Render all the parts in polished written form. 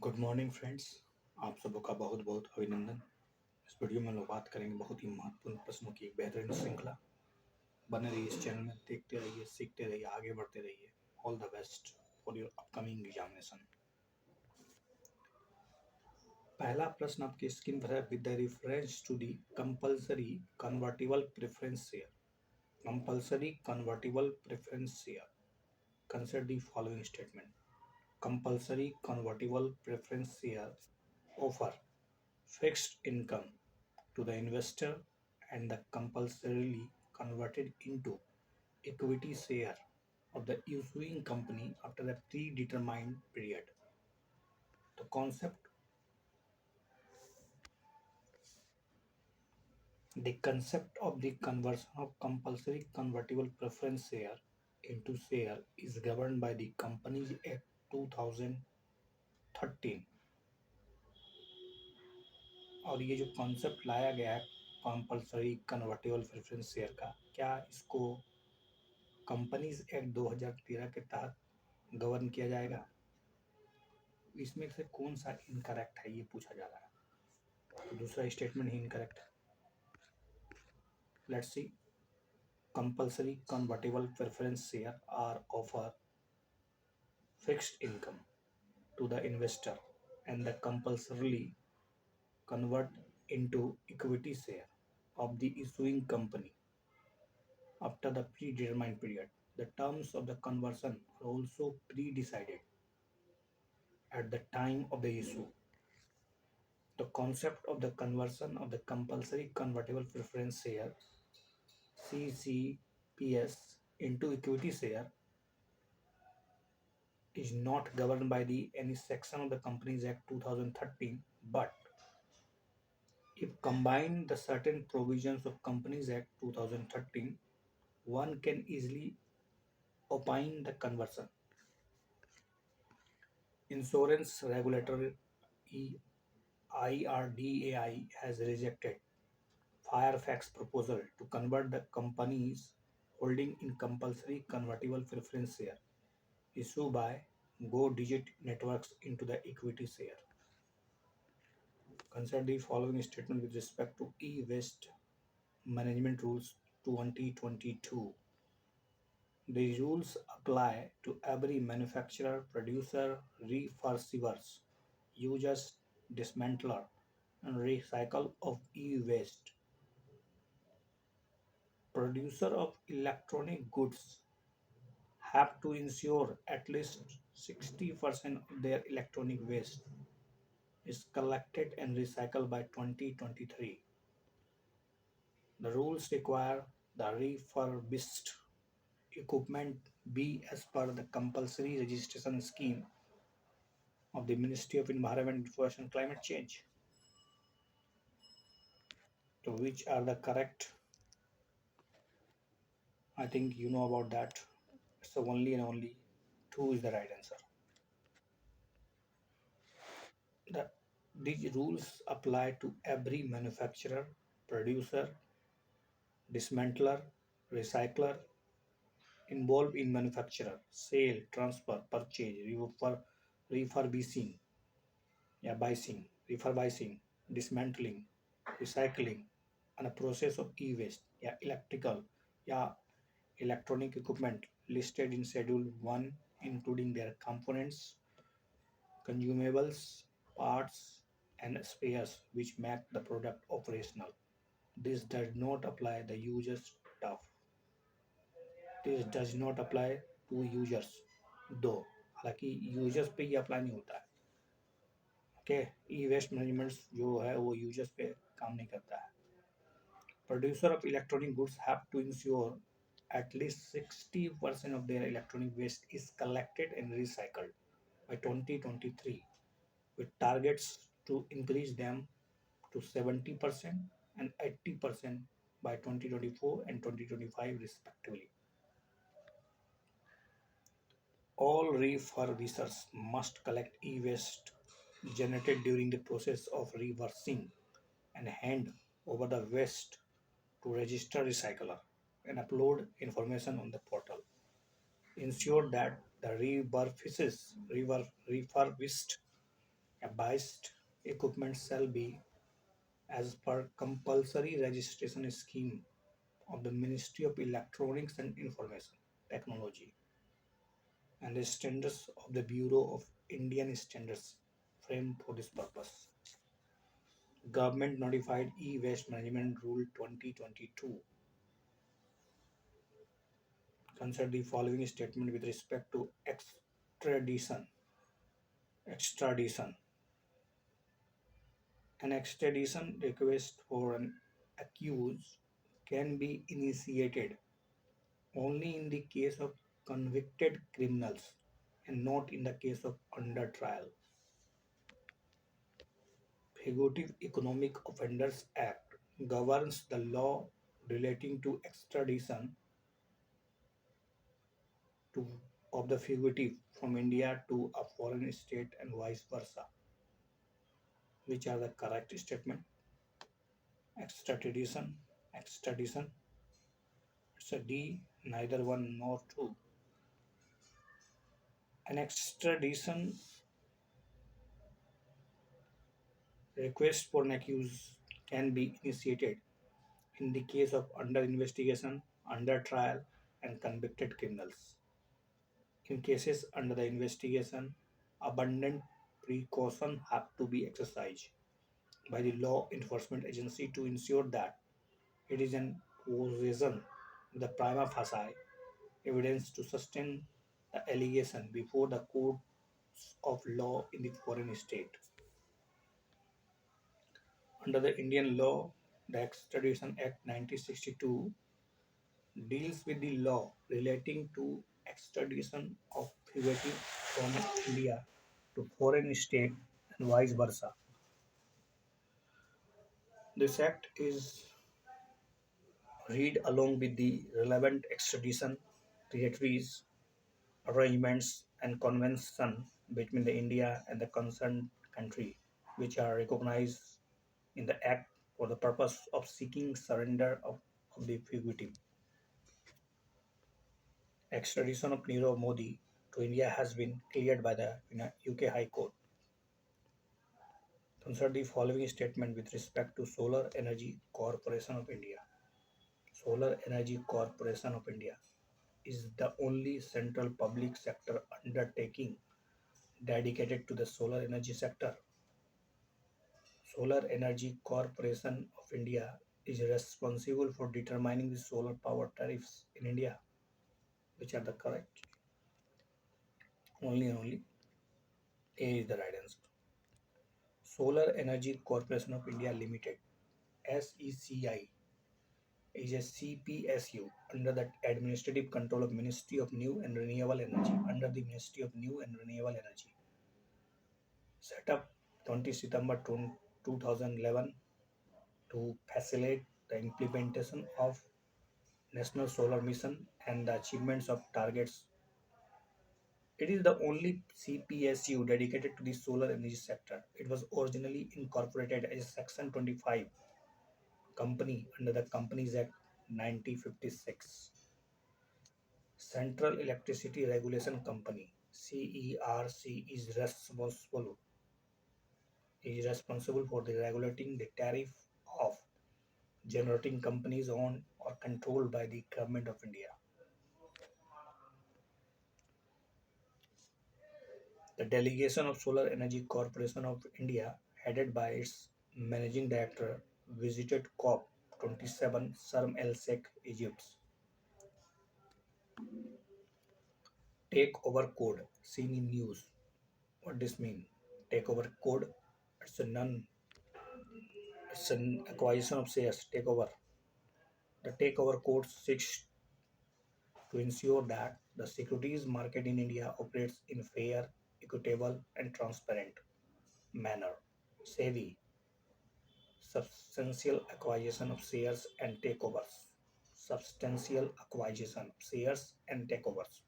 Good morning friends. आप सबों का बहुत बहुत अभिनंदन। इस वीडियो में लोग बात करेंगे बहुत ही महत्वपूर्ण प्रश्नों की एक बेहतरीन श्रृंखला। बने रहिए इस चैनल में, देखते रहिए, सीखते रहिए, आगे बढ़ते रहिए। All the best for your upcoming examination. पहला प्रश्न आपकी स्क्रीन पर है, with the reference to the compulsory convertible preference share. Compulsory convertible preference share, consider the following statement. Compulsory convertible preference share offer fixed income to the investor and the compulsorily converted into equity share of the issuing company after a predetermined period. The concept of the conversion of compulsory convertible preference share into share is governed by the Companies Act 2013। और ये जो concept लाया गया है compulsory convertible preference share का, क्या इसको companies act 2013 के तहत गवर्न किया जाएगा? इसमें से कौन सा इनकरेक्ट है, ये पूछा जा रहा है। तो दूसरा स्टेटमेंट ही इनकरेक्ट है। Let's see. Compulsory convertible preference share are offer fixed income to the investor and the compulsorily convert into equity share of the issuing company after the predetermined period. The terms of the conversion are also pre-decided at the time of the issue. The concept of the conversion of the compulsory convertible preference share (CCPS) into equity share is not governed by any section of the Companies Act 2013, but if combined the certain provisions of Companies Act 2013, one can easily opine the conversion. Insurance regulator IRDAI has rejected Fairfax proposal to convert the company's holding in compulsory convertible preference share issued by Go Digit Networks into the equity share. Consider the following statement with respect to e-waste management rules 2022. The rules apply to every manufacturer, producer, refurbishers, users, dismantler, and recycle of e-waste. Producer of electronic goods have to ensure at least 60% of their electronic waste is collected and recycled by 2023. The rules require the refurbished equipment be as per the compulsory registration scheme of the Ministry of Environment, Forest and Climate Change. So which are the correct? I think you know about that. So only and only 2 is the right answer. These rules apply to every manufacturer, producer, dismantler, recycler involved in manufacture, sale, transfer, purchase, refurbishing, refurbishing, dismantling, recycling, and a process of e-waste, electrical, yeah, electronic equipment listed in Schedule 1, including their components, consumables, parts, and spares which make the product operational. This does not apply the user stuff. This does not apply to users दो, हालांकि users पे ये apply नहीं होता है। Okay, ई waste management जो है वो यूजर्स पे काम नहीं करता है। Producer of electronic goods have to ensure at least 60% of their electronic waste is collected and recycled by 2023, with targets to increase them to 70% and 80% by 2024 and 2025 respectively. All refurbishers must collect e-waste generated during the process of reversing and hand over the waste to register recycler and upload information on the portal. Ensure that the refurbished A biased equipment shall be as per compulsory registration scheme of the Ministry of Electronics and Information Technology and the standards of the Bureau of Indian Standards framed for this purpose. Government notified E-Waste Management Rule 2022 consider the following statement with respect to extradition. Extradition. An extradition request for an accused can be initiated only in the case of convicted criminals and not in the case of under trial. Fugitive Economic Offenders Act governs the law relating to extradition to, of the fugitive from India to a foreign state and vice versa. Which are the correct statement? Extradition, extradition. It's a D, neither one nor two. An extradition request for an accused can be initiated in the case of under investigation, under trial, and convicted criminals. In cases under the investigation, abundant precaution have to be exercised by the law enforcement agency to ensure that it is in possession of the prima facie evidence to sustain the allegation before the courts of law in the foreign state. Under the Indian law, the Extradition Act 1962 deals with the law relating to extradition of fugitives from India to foreign state and vice versa. This act is read along with the relevant extradition treaties, arrangements, and convention between the India and the concerned country, which are recognized in the act for the purpose of seeking surrender of the fugitive. Extradition of Nirav Modi to India has been cleared by the UK High Court. Consider the following statement with respect to Solar Energy Corporation of India. Solar Energy Corporation of India is the only central public sector undertaking dedicated to the solar energy sector. Solar Energy Corporation of India is responsible for determining the solar power tariffs in India, which are the correct. Only and only A is the right answer. Solar Energy Corporation of India Limited (SECI) is a CPSU under the administrative control of Ministry of New and Renewable Energy under the Ministry of New and Renewable Energy. Set up 20 September 2011 to facilitate the implementation of National Solar Mission and the achievements of targets. It is the only CPSU dedicated to the solar energy sector. It was originally incorporated as a Section 25 company under the Companies Act 1956. Central Electricity Regulation Company (CERC) is responsible for the regulating the tariff of generating companies owned or controlled by the Government of India. The delegation of Solar Energy Corporation of India, headed by its Managing Director, visited COP27 Sharm el Sheikh, Egypt. Takeover code seen in news. What this mean? Takeover code. It's a non. It's an acquisition of shares. Takeover. The takeover code seeks to ensure that the securities market in India operates in fair, equitable, and transparent manner. SEBI, substantial acquisition of shares and takeovers. Substantial acquisition of shares and takeovers.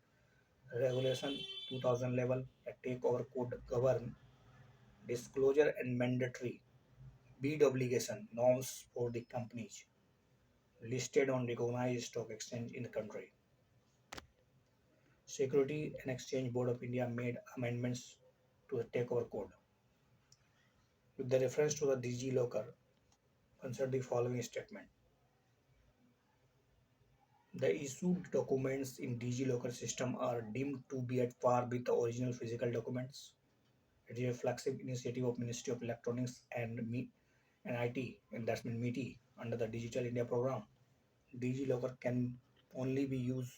Regulation 2011, a takeover code govern disclosure and mandatory bid obligation norms for the companies listed on recognized stock exchange in the country. Security and Exchange Board of India made amendments to the takeover code. With the reference to the DigiLocker, consider the following statement. The issued documents in DigiLocker system are deemed to be at par with the original physical documents. It is a flagship initiative of Ministry of Electronics and IT, and that's mean MITI, under the Digital India program. DigiLocker can only be used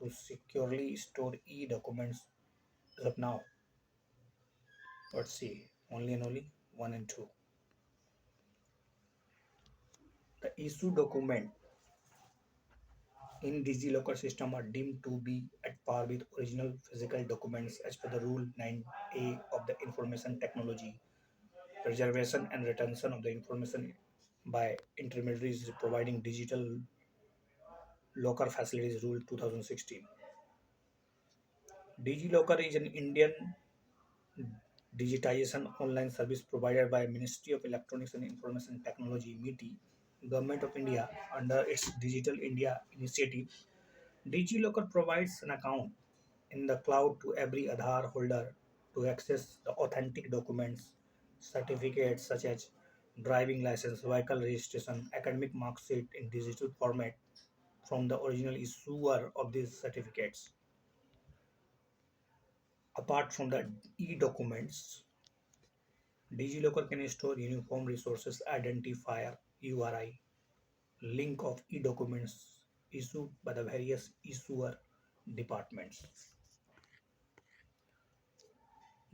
to securely store e-documents as of now. Let's see, only and only 1 and 2. The issue document in DigiLocker system are deemed to be at par with original physical documents as per the Rule 9A of the Information Technology Preservation and Retention of the Information by Intermediaries Providing Digital Locker Facilities Rule 2016. DigiLocker is an Indian digitization online service provided by Ministry of Electronics and Information Technology (MITI), Government of India under its Digital India initiative. DigiLocker provides an account in the cloud to every Aadhaar holder to access the authentic documents, certificates such as driving license, vehicle registration, academic mark sheet in digital format from the original issuer of these certificates. Apart from the e-documents, DigiLocker can store uniform resources identifier URI link of e-documents issued by the various issuer departments.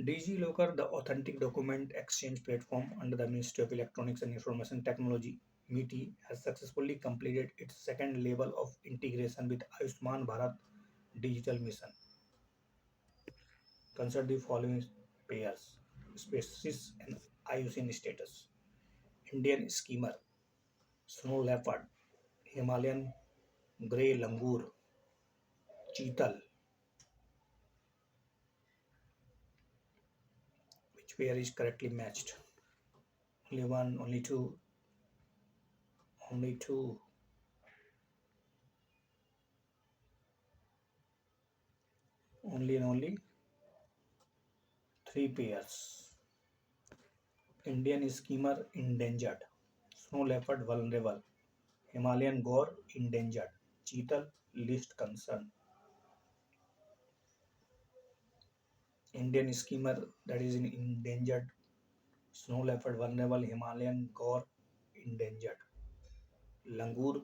DigiLocker, the authentic document exchange platform under the Ministry of Electronics and Information Technology (MITI), has successfully completed its second level of integration with Ayushman Bharat Digital Mission. Consider the following pairs: species and IUCN status. Indian skimmer, snow leopard, Himalayan grey langur, cheetal. Which pair is correctly matched? Only one, only two, only two, only and only three pairs. Indian skimmer endangered, snow leopard vulnerable, Himalayan gore endangered, cheetal least concern. Indian skimmer that is in endangered, snow leopard vulnerable, Himalayan gore endangered. Langur,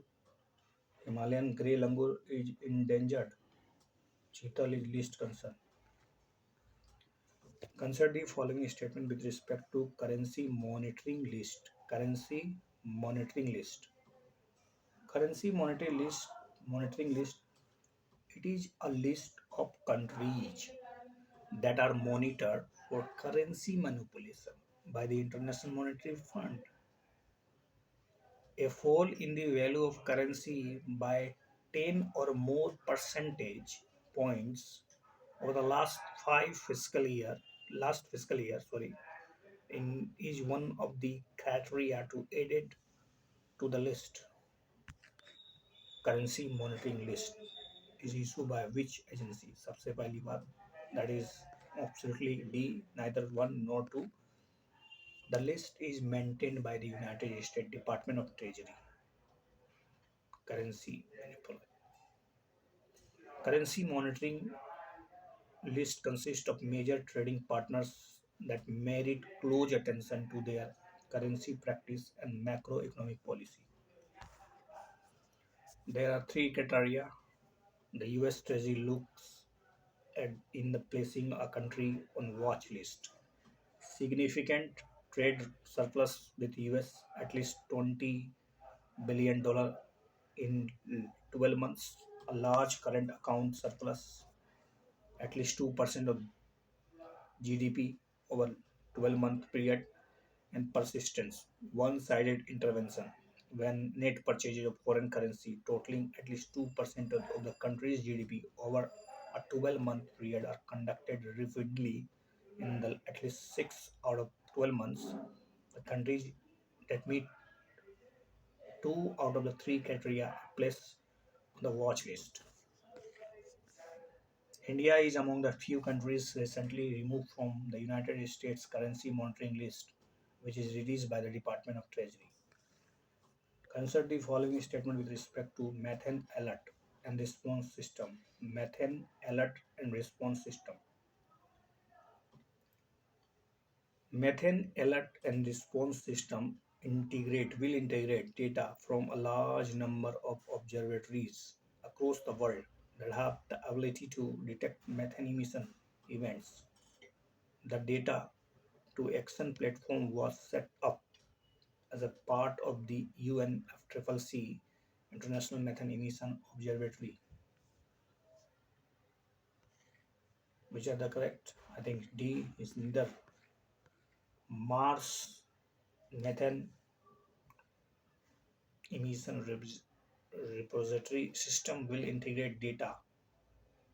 Himalayan grey langur is endangered, cheetal is least concern. Consider the following statement with respect to currency monitoring list. Currency monitoring list. Currency monitoring list. It is a list of countries that are monitored for currency manipulation by the International Monetary Fund. A fall in the value of currency by 10 or more percentage points over the last fiscal year, in is one of the criteria to added to the list. Currency monitoring list is issued by which agency? सबसे पहली बात, that is absolutely D, neither one nor two. The list is maintained by the United States Department of Treasury. Currency currency monitoring list consists of major trading partners that merit close attention to their currency practice and macroeconomic policy. There are three criteria. The US Treasury looks at in the placing a country on watch list. Significant trade surplus with US, at least $20 billion in 12 months. A large current account surplus, at least 2% of GDP over 12-month period, and persistence, one-sided intervention, when net purchases of foreign currency totaling at least 2% of the country's GDP over a 12-month period are conducted repeatedly in the at least 6 out of 12 months. The countries that meet two out of the three criteria are placed on the watch list. India is among the few countries recently removed from the United States currency monitoring list which is released by the Department of Treasury. Consider the following statement with respect to methane alert and response system. Methane alert and response system. Methane alert and response system will integrate data from a large number of observatories across the world that have the ability to detect methane emission events. The data to action platform was set up as a part of the UNFCCC International Methane Emission Observatory. Which are the correct? I think D is neither. Mars Methane Emission Repository system will integrate data,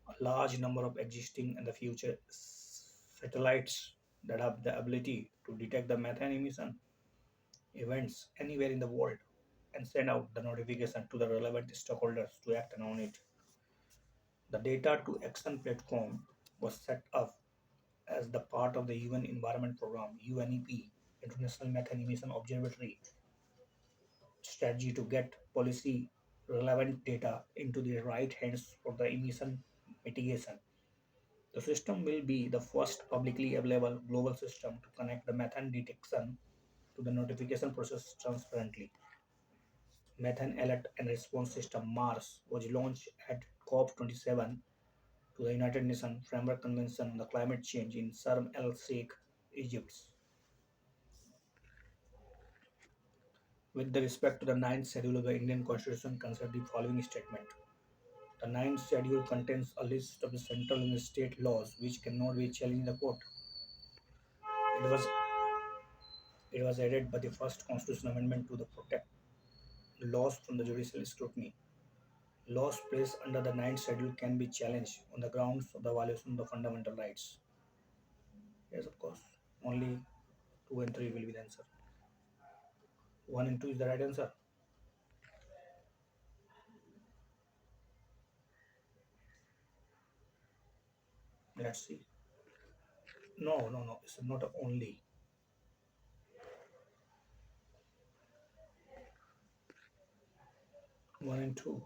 a large number of existing and the future satellites that have the ability to detect the methane emission events anywhere in the world and send out the notification to the relevant stakeholders to act on it. The data to action platform was set up as the part of the UN Environment Program UNEP International Methane Emission Observatory strategy to get policy relevant data into the right hands for the emission mitigation. The system will be the first publicly available global system to connect the methane detection to the notification process transparently. Methane Alert and Response System MARS was launched at COP27 to the United Nations Framework Convention on the Climate Change in Sharm el Sheikh, Egypt. With the respect to the ninth schedule of the Indian Constitution, consider the following statement. The ninth schedule contains a list of the central and state laws which cannot be challenged in the court. It was it was added by the first constitutional amendment to the protect laws from the judicial scrutiny. Laws placed under the ninth schedule can be challenged on the grounds of the violation of the fundamental rights. Yes, of course. Only 2 and 3 will be the answer. 1 and 2 is the right answer. Let's see. No, no, no. It's not only. 1 and 2.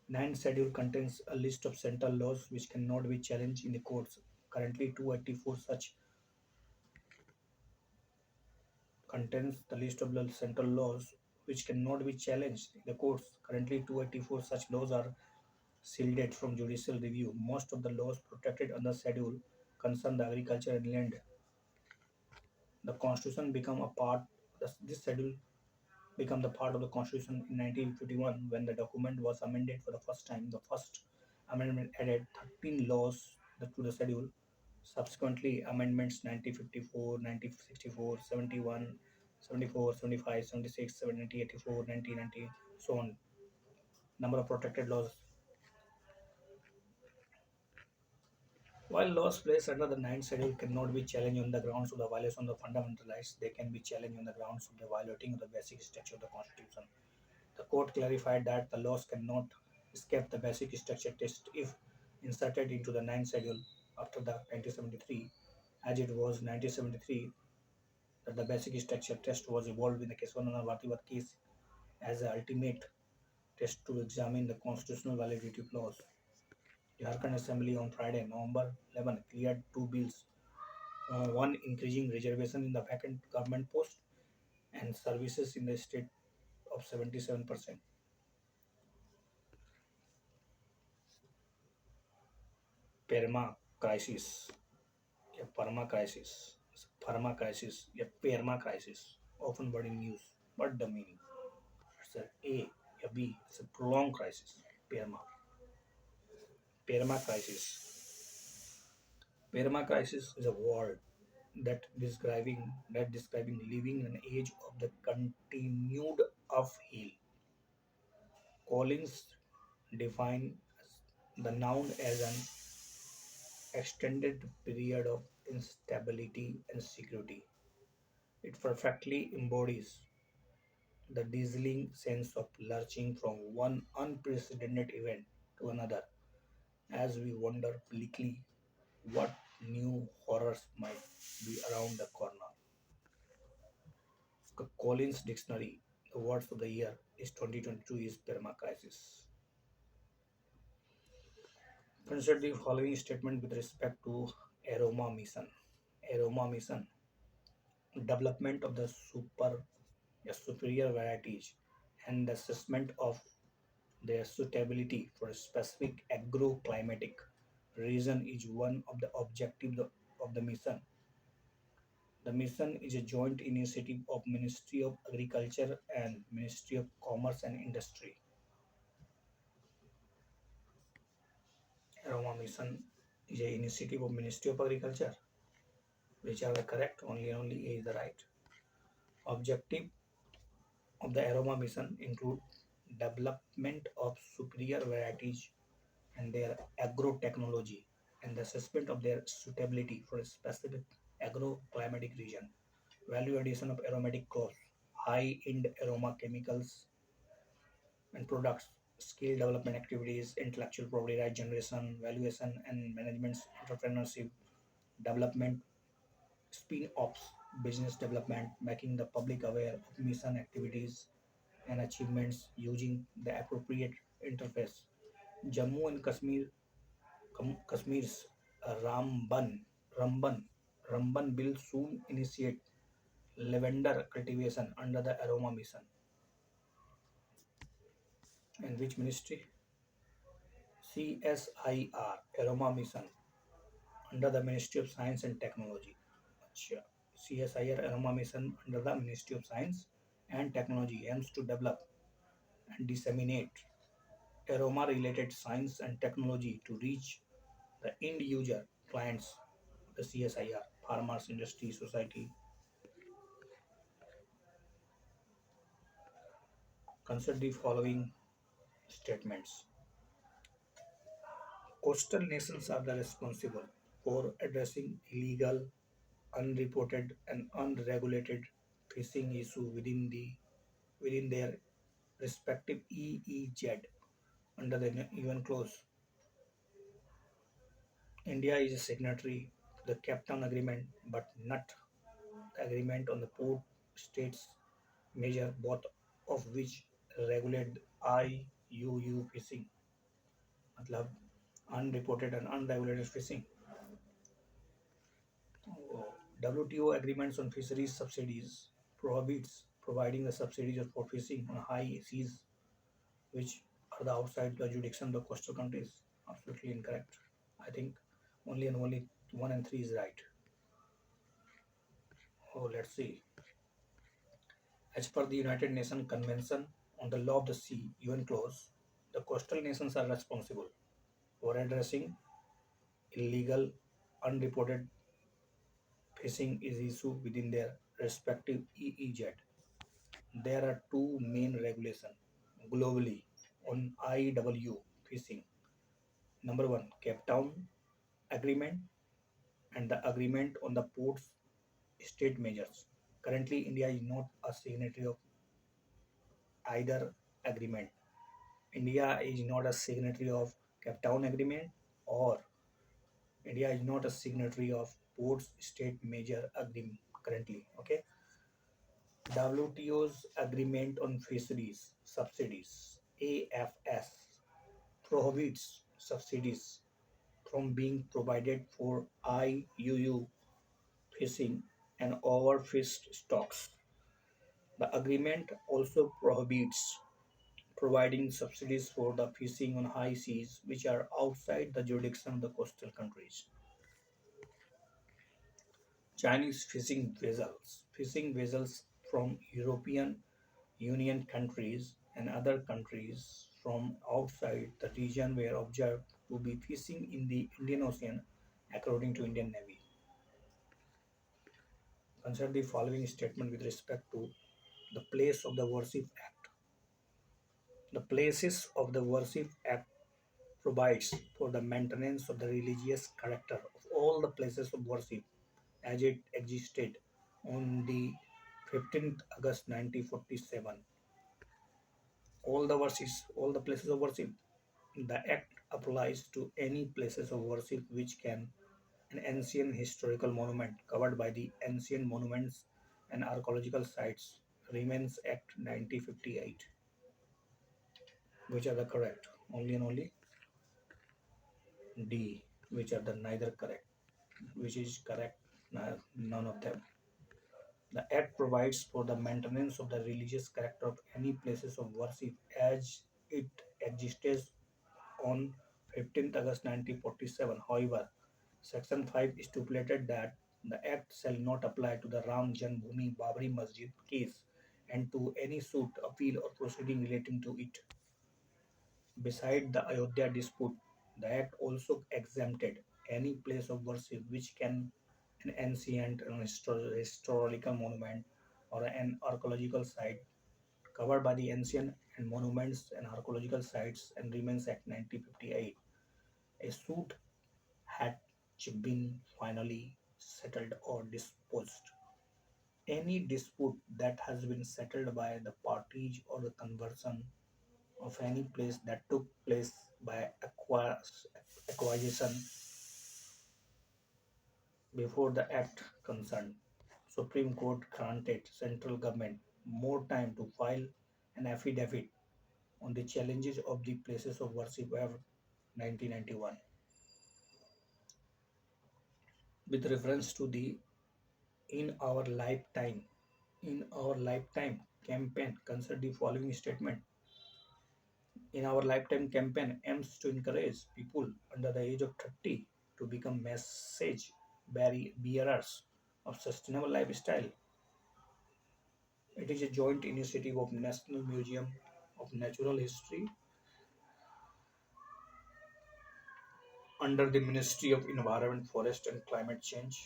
Ninth schedule contains a list of central laws which cannot be challenged in the courts. Currently, 284 such contains the list of the central laws which cannot be challenged in the courts. Currently, 284 such laws are shielded from judicial review. Most of the laws protected under schedule concern the agriculture and land. The constitution become a part. This schedule became the part of the constitution in 1951 when the document was amended for the first time. The first amendment added 13 laws to the schedule. Subsequently, amendments 1954, 1964, 71, 74, 75, 76, 70, 84, 1990, so on. Number of protected laws. While laws placed under the ninth schedule cannot be challenged on the grounds of the violation of the fundamental rights, they can be challenged on the grounds of the violating of the basic structure of the Constitution. The court clarified that the laws cannot escape the basic structure test if inserted into the ninth schedule after the 1973, as it was 1973 that the basic structure test was evolved in the Keswanana Bhartiwar case as the ultimate test to examine the constitutional validity of laws. The Jharkhand Assembly on Friday, November 11, cleared two bills, one increasing reservation in the vacant government post and services in the state of 77%. Perma crisis, a perma crisis, pharma crisis, a perma crisis, often word in use. What the meaning? It's a B, it's a prolonged crisis, perma. Perma crisis. Perma crisis is a word that describing living an age of the continued uphill. Collins defined the noun as an extended period of instability and security. It perfectly embodies the dazzling sense of lurching from one unprecedented event to another as we wonder bleakly what new horrors might be around the corner. Collins Dictionary, the words of the year is 2022 is permacrisis. Consider the following statement with respect to aroma mission. Aroma mission, development of the superior varieties and the assessment of their suitability for a specific agroclimatic region is one of the objectives of the mission. The mission is a joint initiative of Ministry of Agriculture and Ministry of Commerce and Industry. Aroma mission is an initiative of Ministry of Agriculture, which are the correct. Only A is the right. Objective of the aroma mission include development of superior varieties and their agrotechnology and the assessment of their suitability for a specific agroclimatic region, value addition of aromatic crops, high-end aroma chemicals and products, skill development activities, intellectual property right generation, valuation and management, entrepreneurship, development, spin-offs, business development, making the public aware of mission activities and achievements using the appropriate interface. Jammu and Kashmir's Ramban Ramban Ramban will soon initiate lavender cultivation under the aroma mission. And which ministry? CSIR aroma mission under the Ministry of Science and Technology. Acha. CSIR aroma mission under the Ministry of Science and Technology aims to develop and disseminate aroma related science and technology to reach the end user clients, the CSIR, farmers, industry, society. Consider the following statements. Coastal nations are the responsible for addressing illegal, unreported, and unregulated fishing issue within their respective EEZ under the UN clause. India is a signatory to the Cape Town Agreement, but not the agreement on the port states measure, both of which regulate IUU fishing, मतलब unreported and unregulated fishing. WTO agreements on fisheries subsidies prohibits providing the subsidies for fishing on high seas which are the outside the jurisdiction of the coastal countries. Absolutely incorrect. I think only and only 1 and 3 is right. Oh, let's see. As per the United Nations Convention on the Law of the Sea, UN clause, the coastal nations are responsible for addressing illegal, unreported fishing is issue within their respective EEZ. There are two main regulations globally on IWU fishing. Number one, Cape Town Agreement and the Agreement on the Ports State Measures. Currently, India is not a signatory of either agreement. India is not a signatory of Cape Town Agreement or India is not a signatory of Ports State Measure Agreement currently. Okay. WTO's Agreement on Fisheries Subsidies AFS prohibits subsidies from being provided for IUU fishing and overfished stocks. The agreement also prohibits providing subsidies for the fishing on high seas which are outside the jurisdiction of the coastal countries. Chinese fishing vessels from European Union countries and other countries from outside the region were observed to be fishing in the Indian Ocean according to Indian Navy. Consider the following statement with respect to the Place of the Worship Act. The Places of the Worship Act provides for the maintenance of the religious character of all the places of worship as it existed on the 15th August 1947. All the places of worship. The act applies to any places of worship which can an ancient historical monument covered by the ancient monuments and archaeological sites Remains Act 1958. Which are the correct? Only and only D. Which are the neither correct? Which is correct? None of them. The Act provides for the maintenance of the religious character of any places of worship as it existed on 15th August 1947. However, Section 5 stipulated that the Act shall not apply to the Ram Janmabhoomi Babri Masjid case and to any suit, appeal, or proceeding relating to it. Beside the Ayodhya dispute, the Act also exempted any place of worship which can an ancient and historical monument or an archaeological site covered by the Ancient and Monuments and Archaeological Sites and Remains Act 1958. A suit had been finally settled or disposed. Any dispute that has been settled by the parties or the conversion of any place that took place by acquisition before the act concerned. Supreme Court granted central government more time to file an affidavit on the challenges of the places of worship of 1991 with reference to the in our lifetime in our lifetime campaign consider the following statement. In our lifetime campaign aims to encourage people under the age of 30 to become message bearers of sustainable lifestyle. It is a joint initiative of National Museum of Natural History under the Ministry of Environment, Forest and Climate Change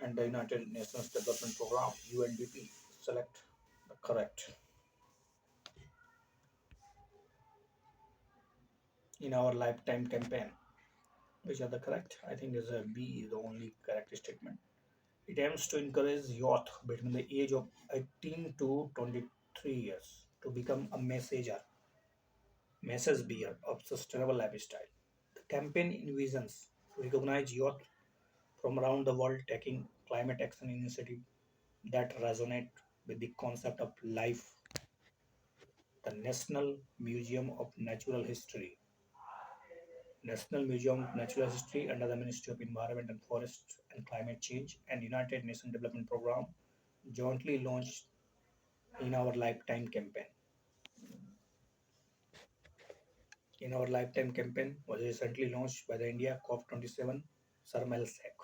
and the United Nations Development Programme UNDP. Select the correct. In our lifetime campaign, which are the correct? I think there's a B is the only correct statement. It aims to encourage youth between the age of 18 to 23 years to become a message bearer of sustainable lifestyle. The campaign envisions to recognize youth from around the world taking climate action initiative that resonate with the concept of life. The National Museum of Natural History under the Ministry of Environment and Forest and Climate Change and United Nations Development Programme jointly launched in our lifetime campaign. In our lifetime campaign was recently launched by the India COP27 Sharm el Sheikh,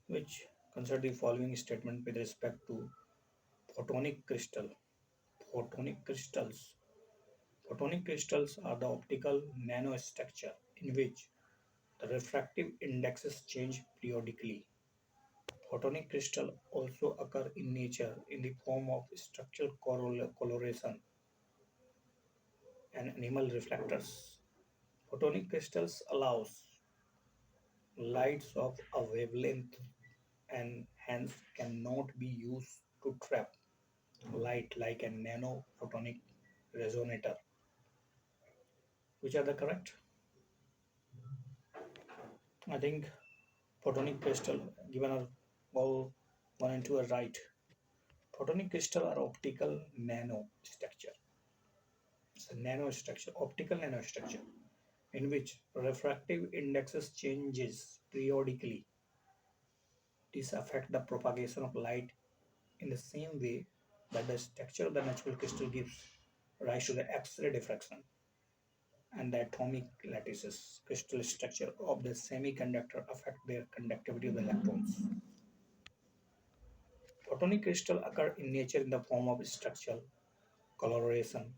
which considered the following statement with respect to photonic crystal. Photonic crystals. Photonic crystals are the optical nanostructure in which the refractive indexes change periodically. Photonic crystals also occur in nature in the form of structural coloration and animal reflectors. Photonic crystals allows lights of a wavelength and hence cannot be used to trap light like a nanophotonic resonator. Which are the correct? I think photonic crystal given are all one and two are right. Photonic crystal are optical nanostructure. It's a nanostructure, optical nanostructure, in which refractive indexes changes periodically. This affect the propagation of light in the same way that the structure of the natural crystal gives rise to the X-ray diffraction and the atomic lattices crystal structure of the semiconductor affect their conductivity of the electrons. Photonic crystals occur in nature in the form of structural coloration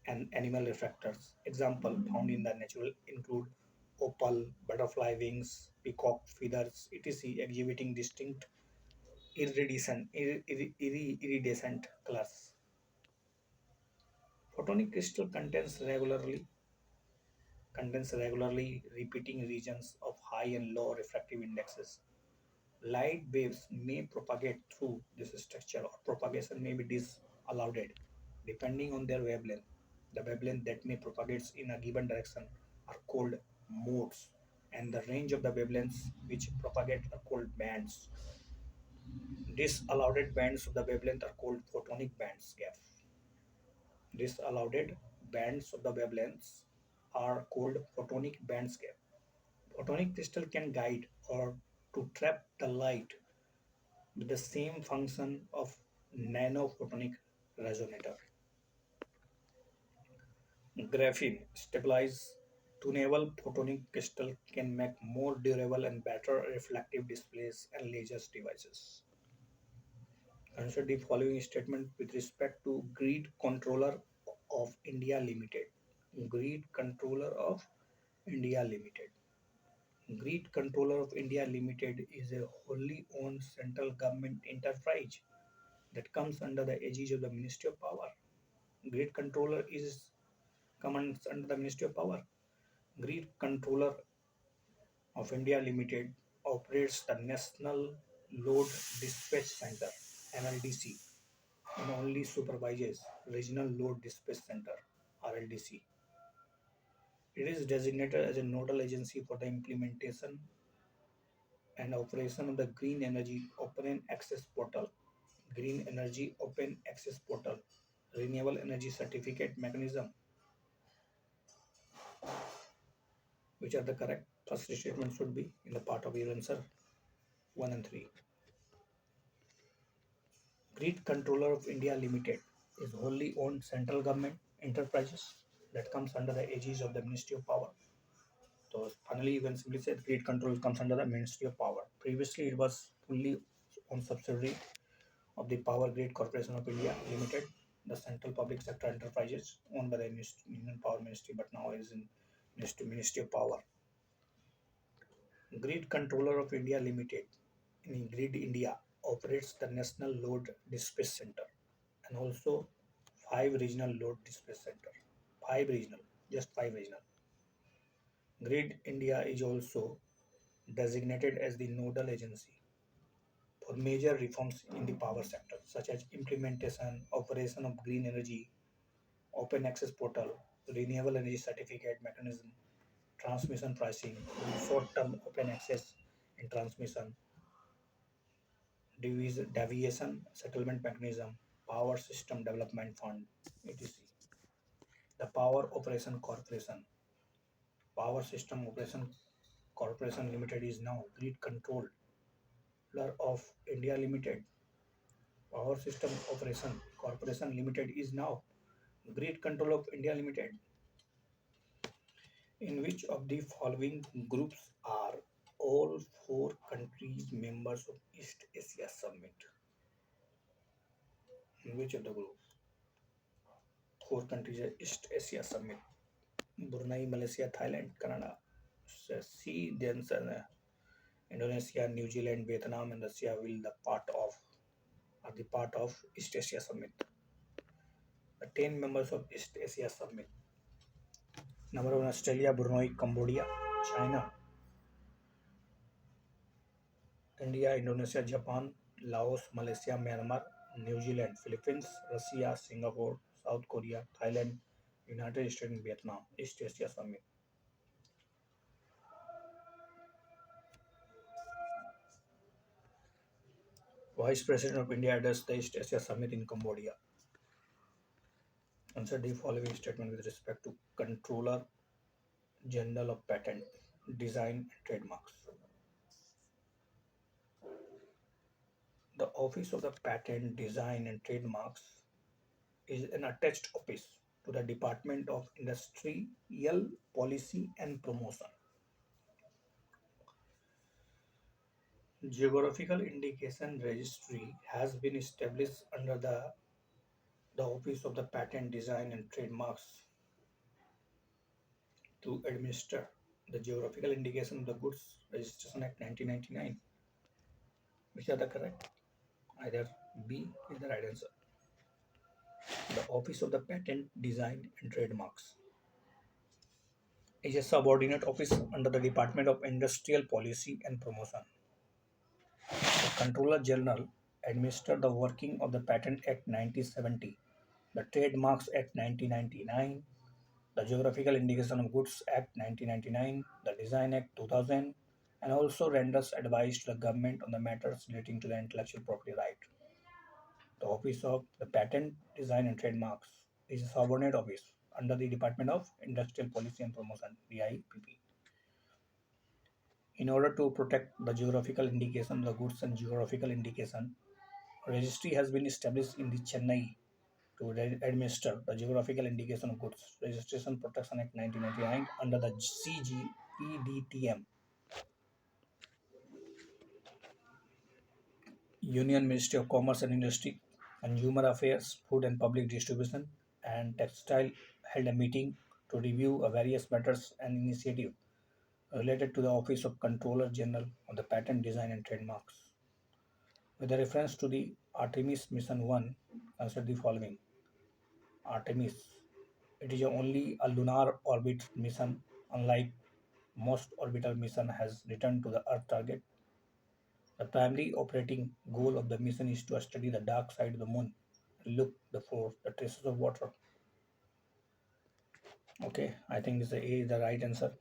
and animal reflectors. Example found in the natural include opal, butterfly wings, peacock feathers, etc., exhibiting distinct iridescent colors. Photonic crystal contains regularly repeating regions of high and low refractive indexes. Light waves may propagate through this structure or propagation may be disallowed depending on their wavelength. The wavelength that may propagate in a given direction are called modes and the range of the wavelengths which propagate are called bands. Disallowed bands of the wavelength are called photonic bands gap. Disallowed bands of the wavelengths are called photonic bands gap. Photonic crystal can guide or to trap the light with the same function of nanophotonic resonator. Graphene stabilized tunable photonic crystal can make more durable and better reflective displays and lasers devices. Consider the following statement with respect to Grid Controller of India Limited. Grid Controller of India Limited. Grid Controller of India Limited is a wholly owned central government enterprise that comes under the aegis of the Ministry of Power. Grid Controller is comes under the Ministry of Power. Grid Controller of India Limited operates the National Load Dispatch Center (NLDC) and only supervises Regional Load Dispatch Center (RLDC). It is designated as a nodal agency for the implementation and operation of the Green Energy Open Access Portal, Green Energy Open Access Portal, Renewable Energy Certificate Mechanism, which are the correct. First statement should be in the part of your answer 1 and 3. Grid Controller of India Limited is wholly owned central government enterprises that comes under the aegis of the Ministry of Power. So finally, you can simply say grid control comes under the Ministry of Power. Previously, it was fully owned subsidiary of the Power Grid Corporation of India Limited, the central public sector enterprises owned by the Union Power Ministry, but now is in Ministry of Power. Grid Controller of India Limited in Grid India operates the National Load Dispatch Center and also 5 regional load dispatch center. 5 regional, just 5 regional. Grid India is also designated as the nodal agency for major reforms in the power sector, such as implementation, operation of green energy, open access portal, renewable energy certificate mechanism, transmission pricing, short-term open access in transmission, deviation settlement mechanism, power system development fund, etc. The Power System Operation Corporation Limited is now Grid Controller of India Limited. Power System Operation Corporation Limited is now Grid Control of India Limited. In which of the following groups are all 4 countries members of East Asia Summit? In which of the group? 4 countries are East Asia Summit. Brunei, Malaysia, Thailand, Canada. C. Then Indonesia, New Zealand, Vietnam, and Russia will the part of are the part of East Asia Summit. The 10 members of East Asia Summit. Number 1, Australia, Brunei, Cambodia, China, India, Indonesia, Japan, Laos, Malaysia, Myanmar, New Zealand, Philippines, Russia, Singapore, South Korea, Thailand, United States, and Vietnam. East Asia Summit. Vice President of India addressed the East Asia Summit in Cambodia. Answer the following statement with respect to Controller General of Patent, Design and Trademarks. The Office of the Patent, Design and Trademarks is an attached office to the Department of Industrial Policy and Promotion. Geographical Indication Registry has been established under the Office of the Patent, Design and Trademarks to administer the Geographical Indication of the Goods Registration Act 1999. Which are the correct? Either B is the right answer. The Office of the Patent, Design and Trademarks is a subordinate office under the Department of Industrial Policy and Promotion. The Controller General administers the working of the Patent Act 1970, the Trademarks Act 1999, the Geographical Indication of Goods Act 1999, the Design Act 2000, and also renders advice to the government on the matters relating to the intellectual property right. The Office of the Patent, Design and Trademarks is a subordinate office under the Department of Industrial Policy and Promotion (DIPP). In order to protect the geographical indication of the goods and geographical indication, a registry has been established in the Chennai to administer the geographical indication of goods Registration Protection Act 1999 under the CGPDTM. Union Ministry of Commerce and Industry, Consumer Affairs, Food and Public Distribution, and Textile held a meeting to review various matters and initiatives related to the Office of Controller General of the Patent, Design and Trademarks. With a reference to the Artemis Mission 1, consider the following. Artemis. It is only a lunar orbit mission, unlike most orbital mission has returned to the Earth target. The primary operating goal of the mission is to study the dark side of the moon and look for the traces of water. Okay, I think this A is the right answer.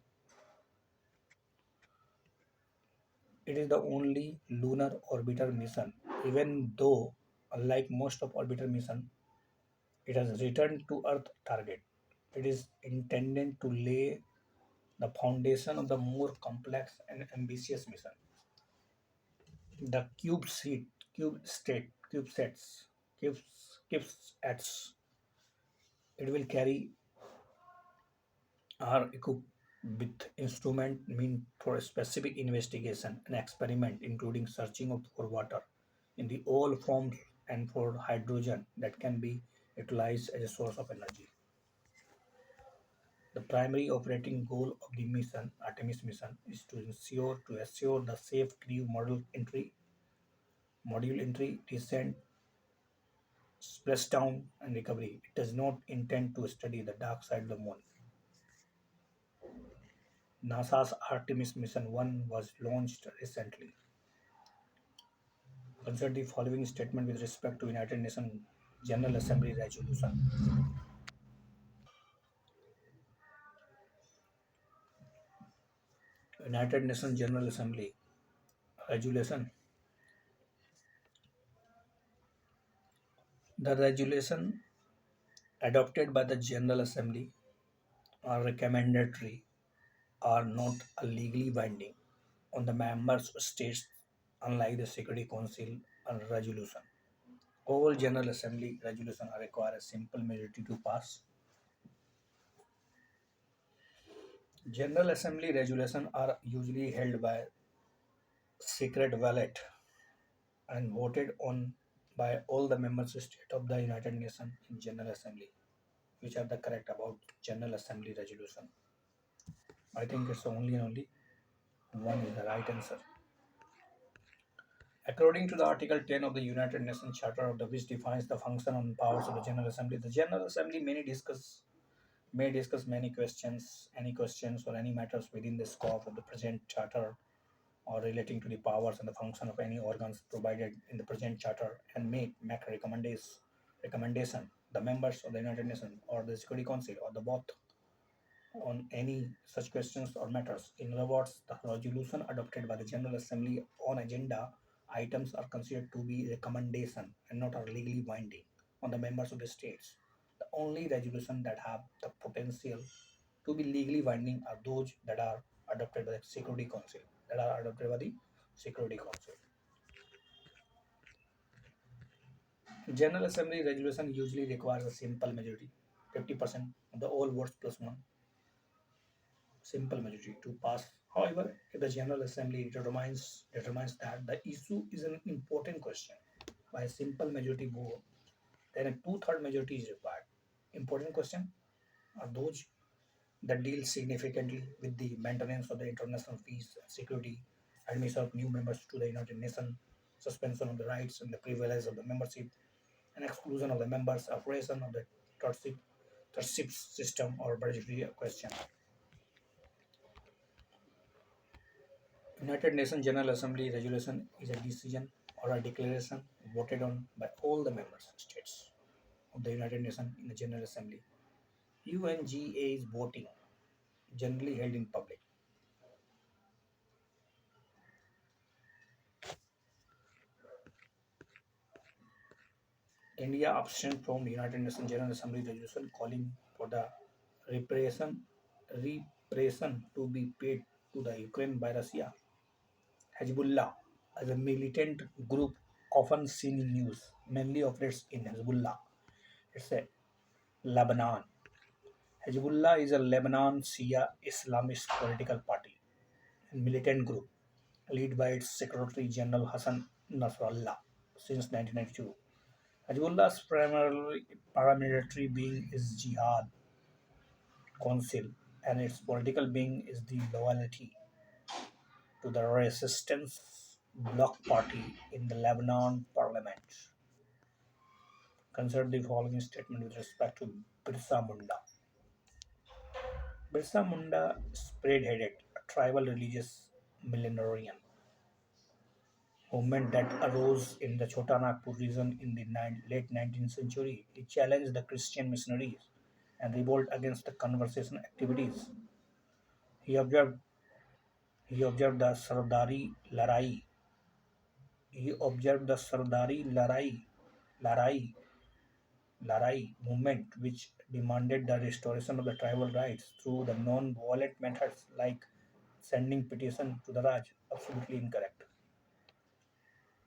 It is the only lunar orbiter mission, even though, unlike most of orbiter mission, it has returned to Earth target. It is intended to lay the foundation of the more complex and ambitious mission. The CubeSats, it will carry are equipped with instruments meant for a specific investigation and experiment, including searching for water in the all forms and for hydrogen that can be utilized as a source of energy. The primary operating goal of the mission, Artemis mission, is to assure the safe crew module entry, descent, splashdown, and recovery. It does not intend to study the dark side of the moon. NASA's Artemis Mission 1 was launched recently. Consider the following statement with respect to United Nations General Assembly resolution. United Nations General Assembly resolution. The resolution adopted by the General Assembly are recommendatory, are not legally binding on the member states, unlike the Security Council resolution. All General Assembly resolutions require a simple majority to pass. General Assembly resolutions are usually held by secret ballot and voted on by all the member states of the United Nations in General Assembly, which are the correct about General Assembly resolution. I think it's only and only one is the right answer. According to the Article 10 of the United Nations Charter of the which defines the function and powers of the General Assembly, the General Assembly may discuss any questions or any matters within the scope of the present charter or relating to the powers and the function of any organs provided in the present charter and may make a recommendation the members of the United Nations or the Security Council or the both on any such questions or matters. In other words, the resolution adopted by the General Assembly on agenda items are considered to be recommendation and not are legally binding on the members of the states. The only resolution that have the potential to be legally binding are those that are adopted by the Security Council. General Assembly resolution usually requires a simple majority, 50% of the all votes plus one simple majority to pass. However, if the General Assembly determines that the issue is an important question by a simple majority vote, then a two-third majority is required. Important question are those that deal significantly with the maintenance of the international peace and security, admission of new members to the United Nations, suspension of the rights and the privileges of the membership, and exclusion of the members, operation of the third system or budgetary question. United Nations General Assembly resolution is a decision or a declaration voted on by all the member states of the United Nations in the General Assembly. UNGA is voting, generally held in public. India abstained from United Nations General Assembly resolution calling for the repression repression to be paid to the Ukraine by Russia. Hezbollah, as a militant group often seen in news, mainly operates in Hezbollah. It's a Lebanon. Hezbollah is a Lebanon Shia Islamist political party and militant group led by its Secretary General Hassan Nasrallah since 1992. Hezbollah's primary paramilitary being is Jihad Council, and its political being is the loyalty to the resistance bloc party in the Lebanon parliament. Consider the following statement with respect to Birsa Munda. Birsa Munda spearheaded a tribal religious millenarian movement that arose in the Chota Nagpur region in the late 19th century. He challenged the Christian missionaries and revolted against the conversion activities. He observed, he observed the Sardari Larai. He observed the Larai, Larai movement, which demanded the restoration of the tribal rights through the non-violent methods like sending petition to the Raj. Absolutely incorrect.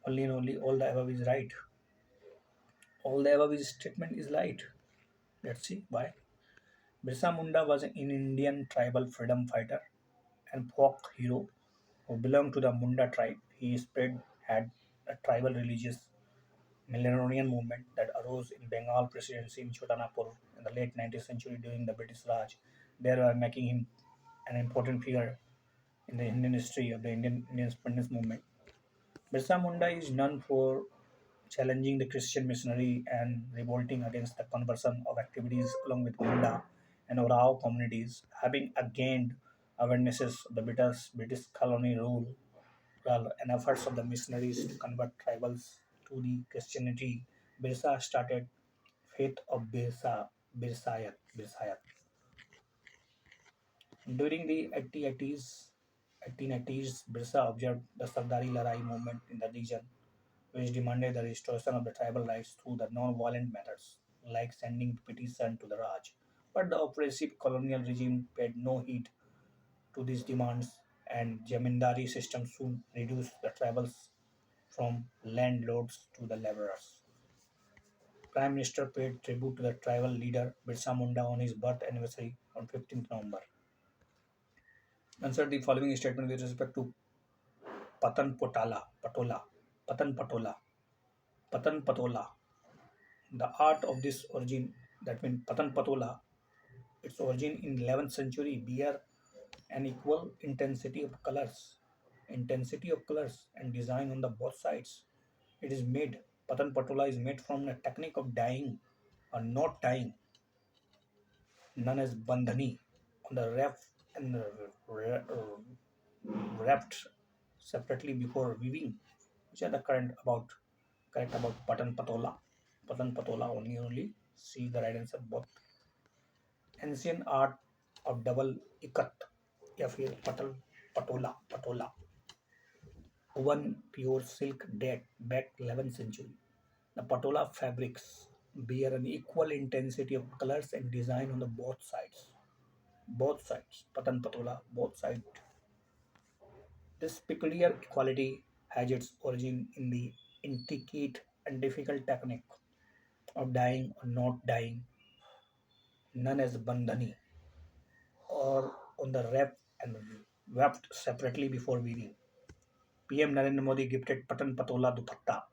Only and only all the above is right. All the above is statement is right. Let's see why. Birsa Munda was an Indian tribal freedom fighter and folk hero who belonged to the Munda tribe. He spread had a tribal religious millenarian movement that arose in Bengal Presidency in Chotanagpur in the late 19th century during the British Raj, thereby making him an important figure in the Indian history of the Indian independence movement. Birsa Munda is known for challenging the Christian missionary and revolting against the conversion of activities along with Munda and Orao communities, having gained awarenesses of the British colony rule and efforts of the missionaries to convert tribals to the Christianity. Birsa started faith of Birsayat. During the 1880s, Birsa observed the Sardari Larai movement in the region, which demanded the restoration of the tribal rights through the non-violent methods, like sending petition to the Raj. But the oppressive colonial regime paid no heed to these demands, and Jamindari system soon reduced the tribals from landlords to the laborers. Prime Minister paid tribute to the tribal leader Birsa Munda on his birth anniversary on 15th November. Answer the following statement with respect to Patan Patola, Patan Patola. The art of this origin, that means Patan Patola, its origin in 11th century bear an equal intensity of colors and design on the both sides. It is made, Patan Patola is made from a technique of dyeing or not dyeing, known as bandhani, on the ref and wrapped separately before weaving, which are the correct about Patan Patola. Patan Patola only see the right answer both. Ancient art of double ikat या फिर patola woven pure silk date back 11th century. The patola fabrics bear an equal intensity of colors and design on the both sides, patan patola, both sides. This peculiar quality has its origin in the intricate and difficult technique of dyeing or not dyeing, known as bandhani, or on the wrap and wrapped separately before weaving. PM Narendra Modi gifted Patan Patola dupatta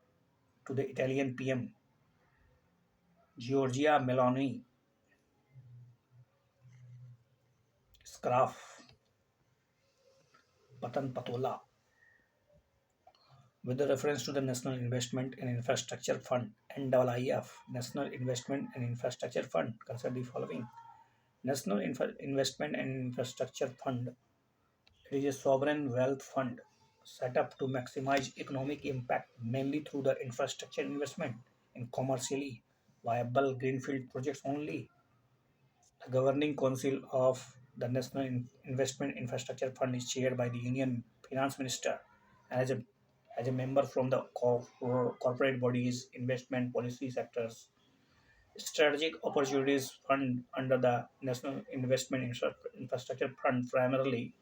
to the Italian PM Giorgia Meloni scarf Patan Patola with the reference to the National Investment and Infrastructure Fund NIIF. National Investment and Infrastructure Fund. Consider the following. National Investment and Infrastructure Fund. It is a sovereign wealth fund set up to maximize economic impact mainly through the infrastructure investment in commercially viable greenfield projects only. The governing council of the National Investment Infrastructure Fund is chaired by the Union Finance Minister and has a as a member from the corporate bodies, investment policy sectors, strategic opportunities fund under the National Investment Infrastructure Fund primarily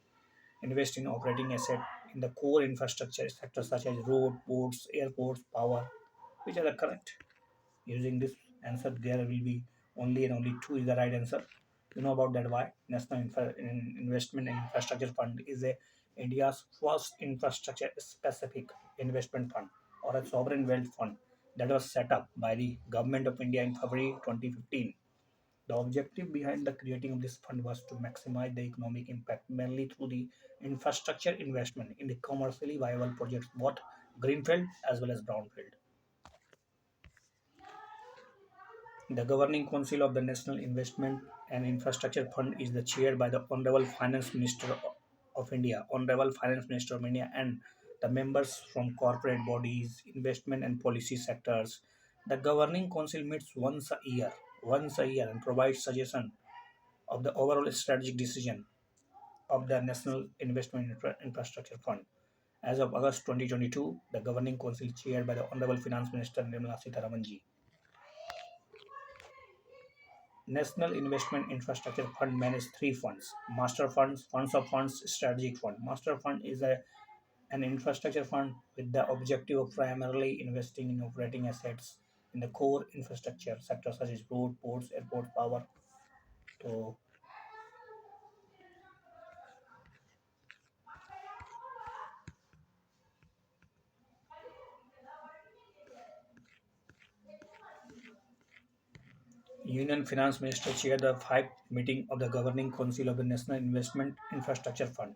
invest in operating asset in the core infrastructure sectors such as road, ports, airports, power, which are the correct. Using this answer, there will be only and only two is the right answer. You know about that why National Investment and Infrastructure Fund is a India's first infrastructure specific investment fund or a sovereign wealth fund that was set up by the government of India in February 2015. The objective behind the creating of this fund was to maximize the economic impact mainly through the infrastructure investment in the commercially viable projects, both greenfield as well as brownfield. The governing council of the National Investment and Infrastructure Fund is the chaired by the Honorable Finance Minister of India, Honorable Finance Minister of India, and the members from corporate bodies, investment and policy sectors. The governing council meets once a year, and provides suggestion of the overall strategic decision of the National Investment Infrastructure Fund. As of August 2022, the governing council chaired by the Honorable Finance Minister Nirmala Sitharaman ji. National Investment Infrastructure Fund manages three funds: Master Funds, Funds of Funds, Strategic Fund. Master Fund is an infrastructure fund with the objective of primarily investing in operating assets in the core infrastructure sectors such as road, ports, airports, power. So, Union Finance Minister chaired the fifth meeting of the Governing Council of the National Investment Infrastructure Fund.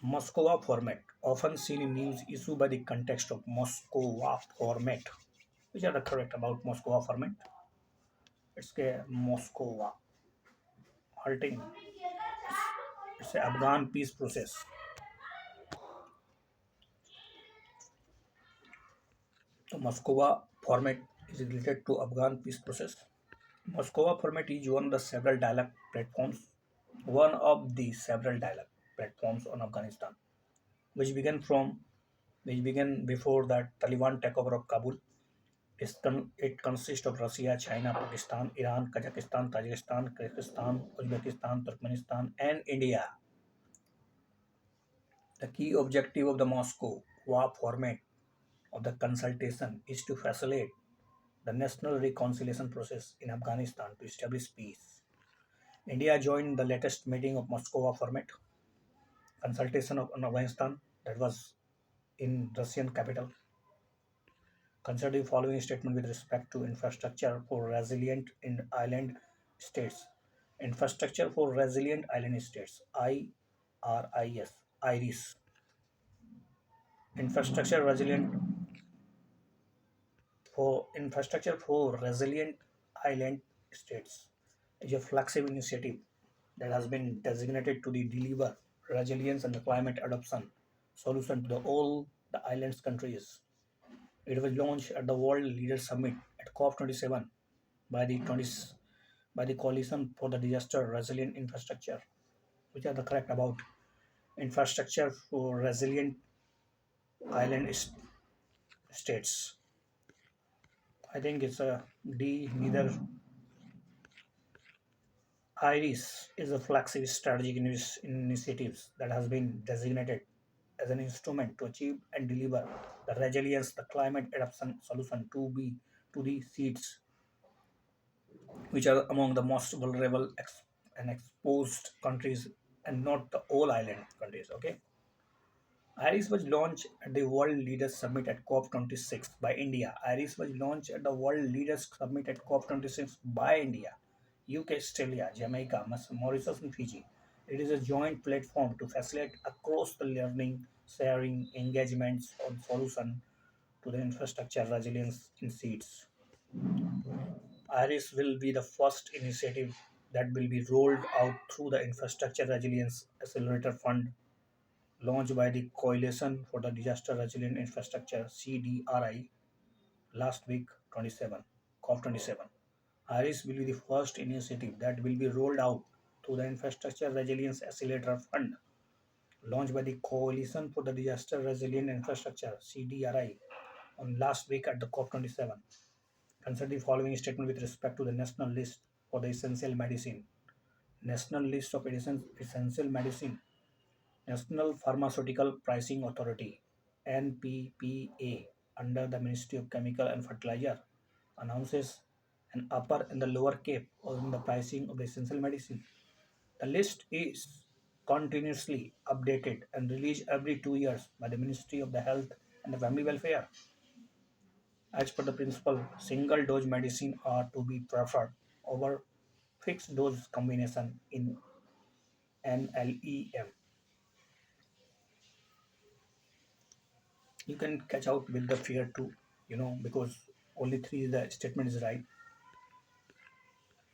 Moscow format, often seen in news, issued by the context of Moscow format. Which are the correct about Moscow format? It's a Moscow halting. It's a Afghan peace process. The Moscow format is related to Afghan peace process. Moscow format is one of the several dialogue platforms on Afghanistan, which began from which began before the Taliban takeover of Kabul. It consists of Russia, China, Pakistan, Iran, Kazakhstan, Tajikistan, Kyrgyzstan, Uzbekistan, Turkmenistan, and India. The key objective of the Moscow WAP format of the consultation is to facilitate the national reconciliation process in Afghanistan to establish peace. India joined the latest meeting of Moscow format consultation on Afghanistan that was in Russian capital. Consider the following statement with respect to infrastructure for resilient in island states. Infrastructure for resilient island states. IRIS. IRIS. Infrastructure resilient infrastructure for resilient island states is a flagship initiative that has been designated to deliver resilience and climate adaptation solution to all the islands countries. It was launched at the World Leaders Summit at COP27 by the 20, by the Coalition for the Disaster Resilient Infrastructure, which are the correct about infrastructure for resilient island states. I think it's a D. Neither IRIS is a flagship strategic initiative that has been designated as an instrument to achieve and deliver the resilience, the climate adaptation solution to the seeds which are among the most vulnerable and exposed countries and not the all island countries. Okay, IRIS was launched at the World Leaders Summit at COP26 by India. IRIS was launched at the World Leaders Summit at COP26 by India, UK, Australia, Jamaica, Mauritius, and Fiji. It is a joint platform to facilitate across the learning, sharing, engagements on solution to the infrastructure resilience in seeds. IRIS will be the first initiative that will be rolled out through the Infrastructure Resilience Accelerator Fund launched by the Coalition for the Disaster Resilient Infrastructure CDRI last week 27 COP27. IRIS will be the first initiative that will be rolled out through the Infrastructure Resilience Accelerator Fund launched by the Coalition for the Disaster Resilient Infrastructure (CDRI) on last week at the COP27. Consider the following statement with respect to the national list for the essential medicine. National list of essential medicine. National Pharmaceutical Pricing Authority (NPPA) under the Ministry of Chemical and Fertilizer announces an upper and the lower cap on the pricing of the essential medicine. The list is continuously updated and released every 2 years by the Ministry of the Health and the Family Welfare. As per the principle, single dose medicine are to be preferred over fixed dose combination in NLEM. You can catch out with the fear too, because only three the statement is right.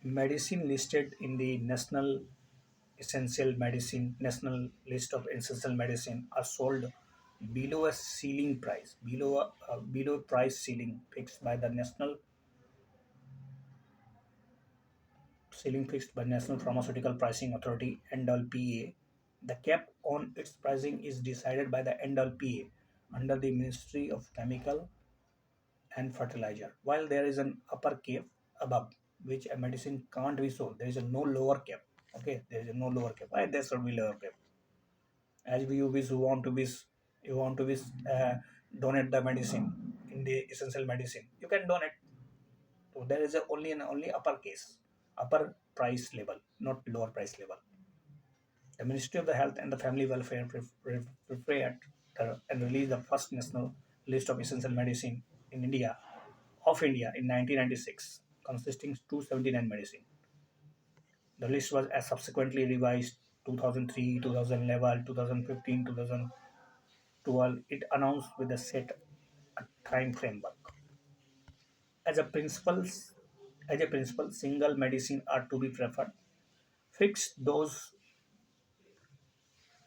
Medicine listed in the national list of essential medicine are sold below a ceiling price, below price ceiling fixed by the national ceiling fixed by National Pharmaceutical Pricing Authority (NLPA). The cap on its pricing is decided by the NLPA under the Ministry of Chemical and Fertilizer. While there is an upper cap above which a medicine can't be sold, there is a no lower cap. Okay, there is a no lower cap. Why there should be lower cap? As you wish, you want to wish, donate the medicine in the essential medicine. You can donate. So there is a only upper case, upper price level, not lower price level. The Ministry of the Health and the Family Welfare prepared and released the first national list of essential medicine in India in 1996, consisting 279 medicine. The list was subsequently revised 2003, 2011, 2015, 2012. It announced with a set time framework. As a principle, single medicine are to be preferred. Fixed dose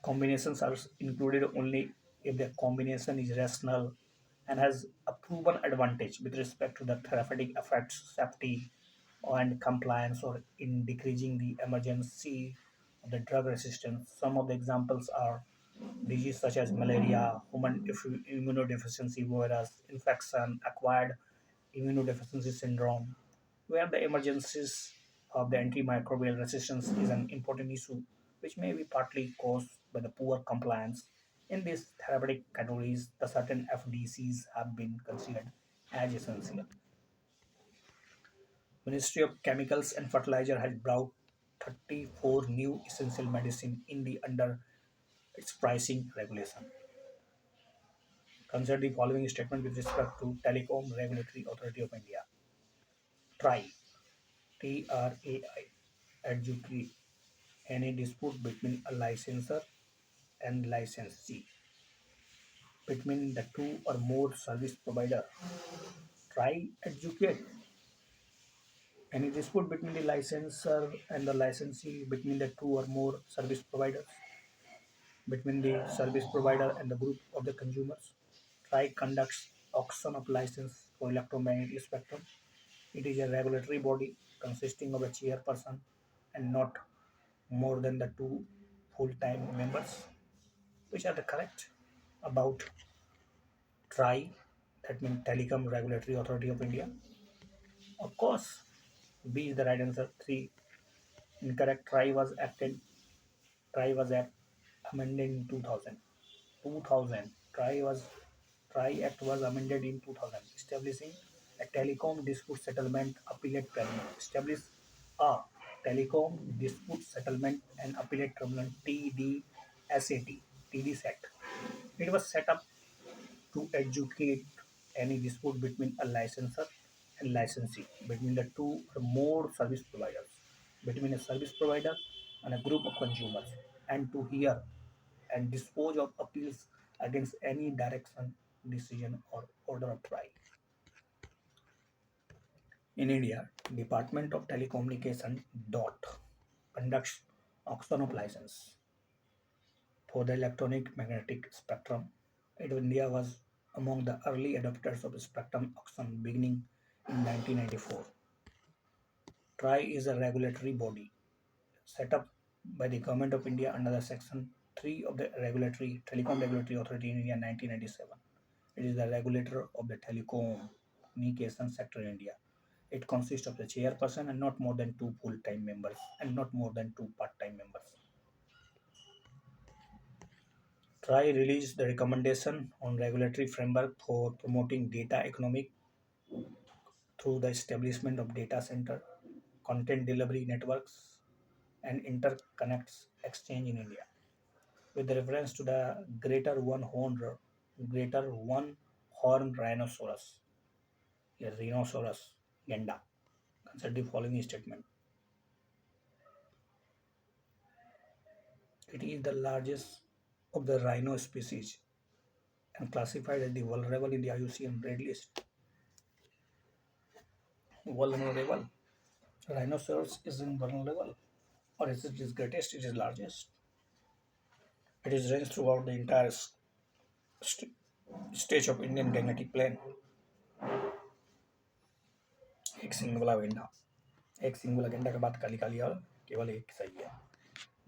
combinations are included only if the combination is rational and has a proven advantage with respect to the therapeutic effects, safety, and compliance, or in decreasing the emergency of the drug resistance. Some of the examples are diseases such as malaria, human immunodeficiency virus infection, acquired immunodeficiency syndrome, where the emergencies of the antimicrobial resistance is an important issue, which may be partly caused by the poor compliance. In these therapeutic categories, the certain FDCs have been considered as essential. Ministry of Chemicals and Fertilizer has brought 34 new essential medicine in the under its pricing regulation. Consider the following statement with respect to Telecom Regulatory Authority of India. TRAI, TRAI, adjudicate any dispute between a licensor and licensee, between the two or more service provider. TRAI adjudicate any dispute between the licensor and the licensee, between the two or more service providers, between the service provider and the group of the consumers. TRAI conducts auction of license for electromagnetic spectrum. It is a regulatory body consisting of a chairperson and not more than the two full-time members, which are the correct about TRAI, that means Telecom Regulatory Authority of India. Of course, B is the right answer. 3 incorrect. TRAI was amended in 2000. 2000. TRAI Act was amended in 2000, establishing a Telecom Dispute Settlement Appellate Tribunal. Establish a Telecom Dispute Settlement and Appellate Tribunal TDSAT. TDSAT. It was set up to adjudicate any dispute between a licensor and licensee, between the two or more service providers, between a service provider and a group of consumers, and to hear and dispose of appeals against any direction, decision, or order of trial. In India, Department of Telecommunication (DOT) conducts auction of license for the electronic magnetic spectrum. India was among the early adopters of spectrum auction beginning in 1994. TRAI is a regulatory body set up by the Government of India under the Section 3 of the regulatory Telecom Regulatory Authority in India 1997. It is the regulator of the telecom communication sector in India. It consists of the chairperson and not more than two full-time members and not more than two part-time members. TRI released the recommendation on regulatory framework for promoting data economic through the establishment of data center, content delivery networks, and interconnects exchange in India. With reference to the greater one horn rhinoceros, a rhinoceros genda. Consider the following statement. It is the largest of the rhino species and classified as the vulnerable in the IUCN Red List. Vulnerable. Rhinoceros isn't vulnerable, or is it is greatest? It is largest. It is ranged throughout the entire st- stage of Indian Gangetic Plain. एक single अगेंडा एक single अगेंडा के बाद काली काली और केवल एक सही है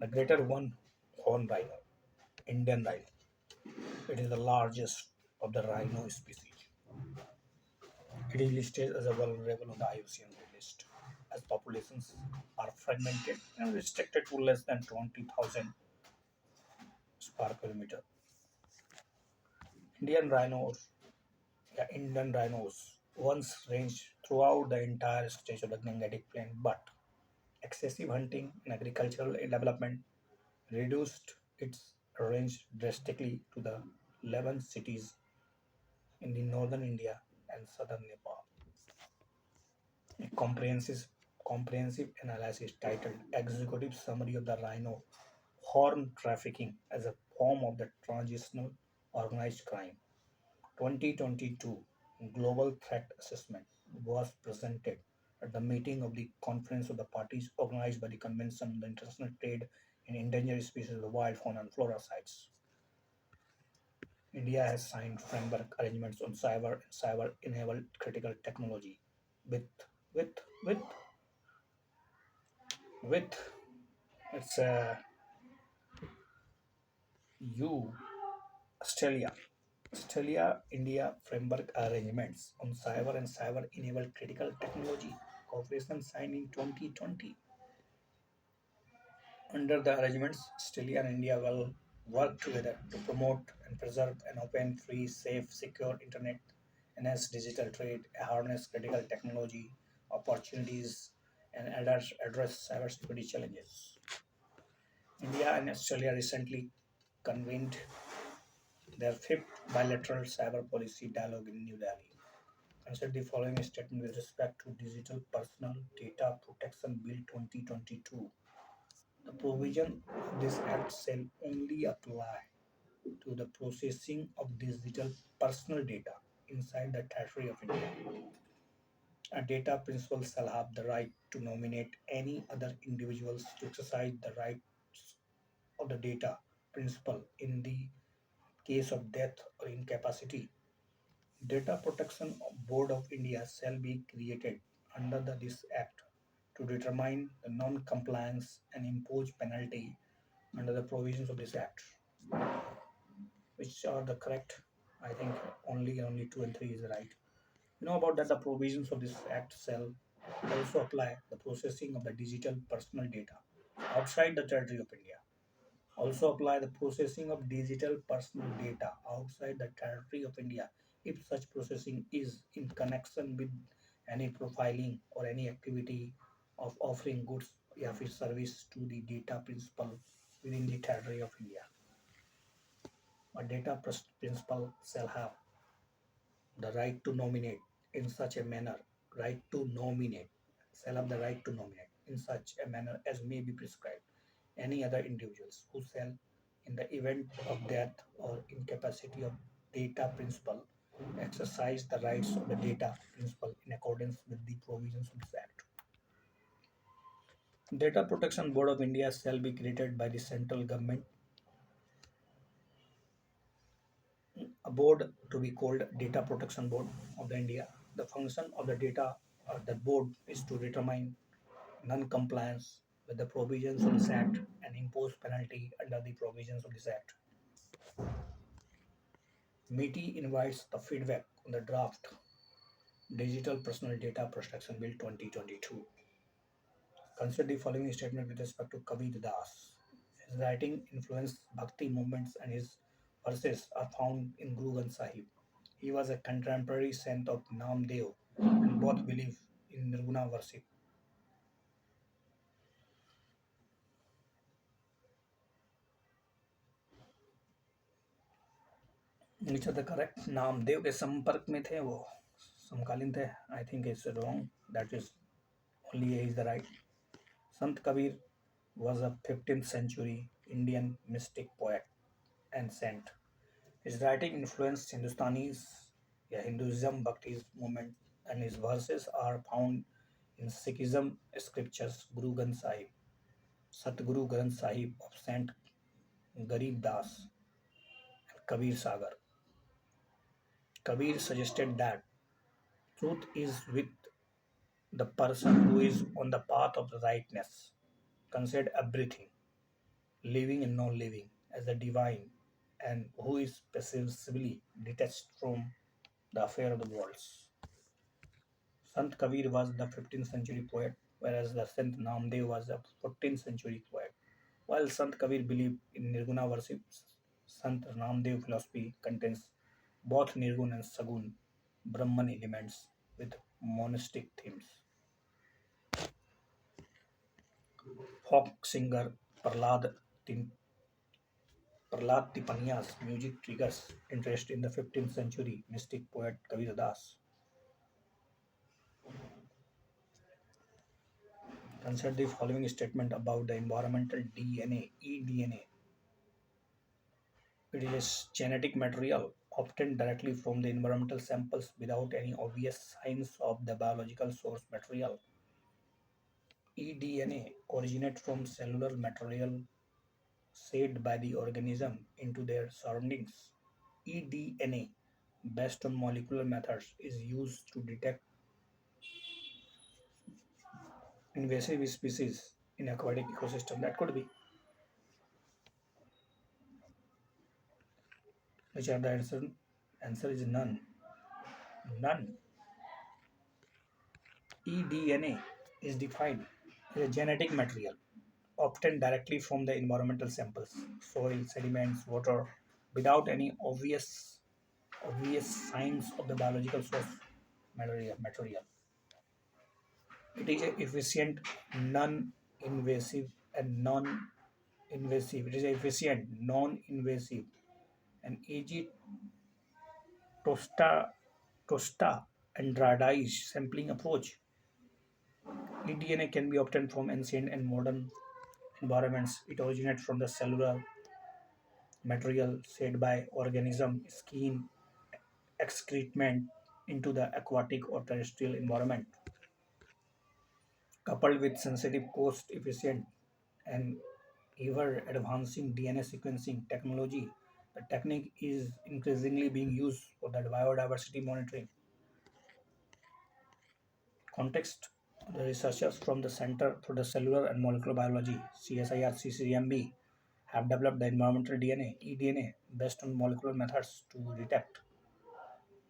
the greater one horn rhino Indian rhino it is the largest of the rhino species. It is listed as a vulnerable on the IUCN list as populations are fragmented and restricted to less than 20,000 per kilometer. Indian rhinos, Indian rhinos once ranged throughout the entire stretch of the Gangetic Plain, but excessive hunting and agricultural development reduced its range drastically to the 11 cities in the northern India and southern Nepal. A comprehensive analysis titled Executive Summary of the Rhino Horn Trafficking as a Form of the Transitional Organized Crime 2022 Global Threat Assessment was presented at the meeting of the Conference of the Parties organized by the Convention on the International Trade in Endangered Species of the Wild Fauna and Flora sites. India has signed framework arrangements on cyber-enabled critical technology with with with with it's U Australia. Australia India framework arrangements on cyber-enabled critical technology cooperation signed in 2020. Under the arrangements, Australia and India will work together to promote and preserve an open, free, safe, secure internet, enhance digital trade, harness critical technology opportunities, and address cybersecurity challenges. India and Australia recently convened their fifth bilateral cyber policy dialogue in New Delhi. Consider the following statement with respect to Digital Personal Data Protection Bill 2022. The provision of this act shall only apply to the processing of digital personal data inside the territory of India. A data principal shall have the right to nominate any other individuals to exercise the rights of the data principal in the case of death or incapacity. Data Protection Board of India shall be created under this Act to determine the non-compliance and impose penalty under the provisions of this Act, which are the correct. I think only two and three is right. You know about that the provisions of this Act shall also apply the processing of the digital personal data outside the territory of India. Also apply the processing of digital personal data outside the territory of India if such processing is in connection with any profiling or any activity of offering goods or service to the data principal within the territory of India. A data principal shall have the right to nominate in such a manner, right to nominate, shall have the right to nominate in such a manner as may be prescribed any other individuals who shall, in the event of death or incapacity of data principal, exercise the rights of the data principal in accordance with the provisions of this Act. Data Protection Board of India shall be created by the central government. A board to be called Data Protection Board of the India. The function of the data the board is to determine non-compliance with the provisions of this Act and and impose penalty under the provisions of this act. MITI invites the feedback on the draft Digital Personal Data Protection Bill 2022. Consider the following statement with respect to Kabir Das. His writing influenced Bhakti movements and his verses are found in Guru Granth Sahib. He was a contemporary saint of Namdev and both believe in Nirguna worship. Which are the correct? Namdev के संपर्क में थे वो समकालीन थे. I think it's wrong. That is only A is the right. Sant Kabir was a 15th century Indian mystic poet and saint. His writing influenced Hindustanis, yeah, Hinduism, Bhakti movement, and his verses are found in Sikhism scriptures, Guru Granth Sahib, Satguru Granth Sahib of Saint Garib Das, and Kabir Sagar. Kabir suggested that truth is with the person who is on the path of the rightness. Consider everything, living and non living, as the divine, and who is passively detached from the affair of the worlds. Sant Kabir was the 15th century poet, whereas the Sant Namdev was the 14th century poet. While Sant Kabir believed in Nirguna worship, Sant Namdev philosophy contains both Nirgun and Sagun Brahman elements with monastic themes. Folk singer Prahlad Tin- Prahlad Tipania's music triggers interest in the 15th century mystic poet Kabir Das. Consider the following statement about the environmental DNA, eDNA. It is genetic material obtained directly from the environmental samples without any obvious signs of the biological source material. eDNA originates from cellular material shed by the organism into their surroundings. eDNA, based on molecular methods, is used to detect invasive species in aquatic ecosystem. That could be. Which are the answer? Answer is none. None. eDNA is defined as a genetic material obtained directly from the environmental samples, soil, sediments, water, without any obvious signs of the biological source material. It is a efficient, non-invasive, and non-invasive. It is a efficient, non-invasive, and easy tosta tosta standardized sampling approach. eDNA can be obtained from ancient and modern environments. It originates from the cellular material shed by organism, skin, excrement into the aquatic or terrestrial environment. Coupled with sensitive, cost efficient, and ever advancing DNA sequencing technology, the technique is increasingly being used for the biodiversity monitoring. Context: the researchers from the Center for the Cellular and Molecular Biology (CSIR-CCMB) have developed the environmental DNA (eDNA) based on molecular methods to detect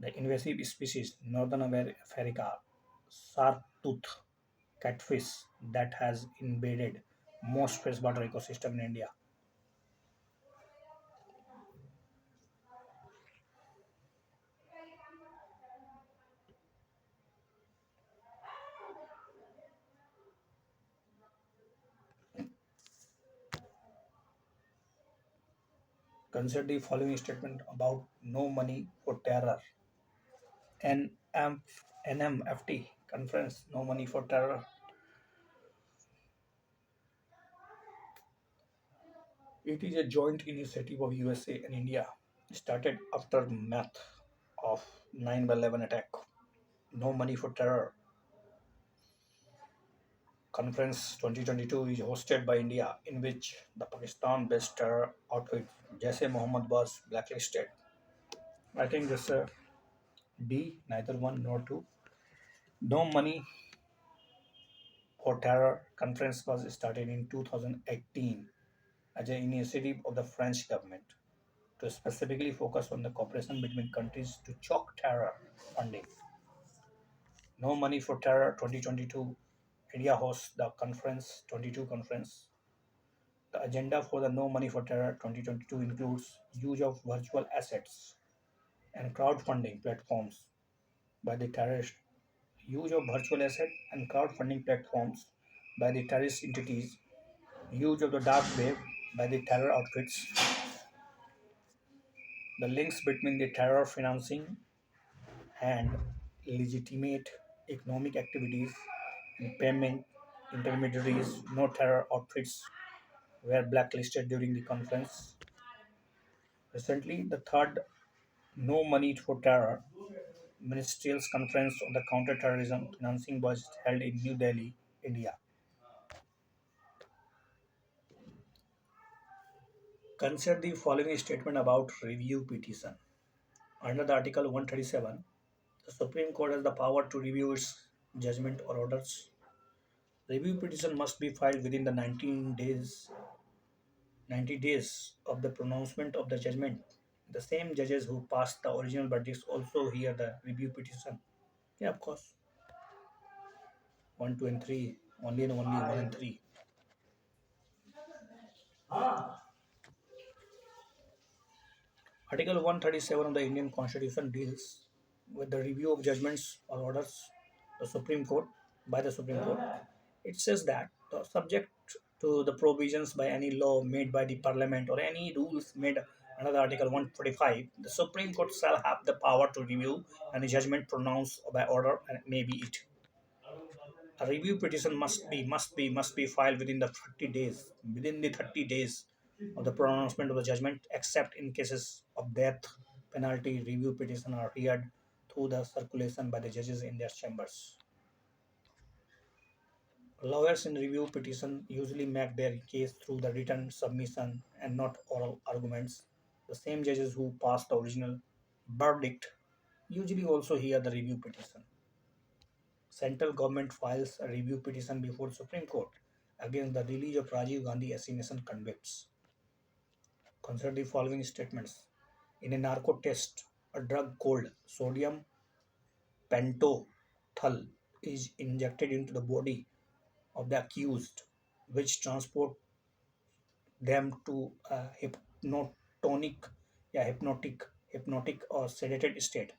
the invasive species Northern Africa shark-tooth catfish that has invaded most freshwater ecosystem in India. Consider the following statement about no money for terror. NMFT conference, no money for terror. It is a joint initiative of USA and India, started after math of 9/11 attack. No money for terror. Conference 2022 is hosted by India, in which the Pakistan-based terror outfit Jaise Mohammed was blacklisted. I think this D, neither one nor two. No money for terror conference was started in 2018 as an initiative of the French government to specifically focus on the cooperation between countries to choke terror funding. No Money for Terror 2022. India hosts the conference 22 conference. The agenda for the No Money for Terror 2022 includes use of virtual assets and crowdfunding platforms by the terrorist, use of virtual asset and crowdfunding platforms by the terrorist entities, use of the dark web by the terror outfits, the links between the terror financing and legitimate economic activities and payment intermediaries. No terror outfits were blacklisted during the conference. Recently, the third No Money for Terror Ministerial Conference on the Counter-Terrorism Financing was held in New Delhi, India. Consider the following statement about review petition. Under the Article 137, the Supreme Court has the power to review its judgment or orders. Review petition must be filed within the 90 days of the pronouncement of the judgment. The same judges who passed the original verdicts also hear the review petition. Yeah, of course. 1, 2, and 3. Only and only 1 and 3. Article 137 of the Indian Constitution deals with the review of judgments or orders the Supreme Court by the Supreme Court. It says that subject to the provisions by any law made by the Parliament or any rules made under the Article 145, the Supreme Court shall have the power to review any judgment pronounced by order and may be it. A review petition must be filed within the 30 days of the pronouncement of the judgment, except in cases of death penalty. Review petition are heard through the circulation by the judges in their chambers. Lawyers in review petition usually make their case through the written submission and not oral arguments. The same judges who passed the original verdict usually also hear the review petition. Central government files a review petition before Supreme Court against the release of Rajiv Gandhi assassination convicts. Consider the following statements. In a narco test, a drug called sodium pentothal is injected into the body of the accused, which transport them to a hypnotic or sedated state.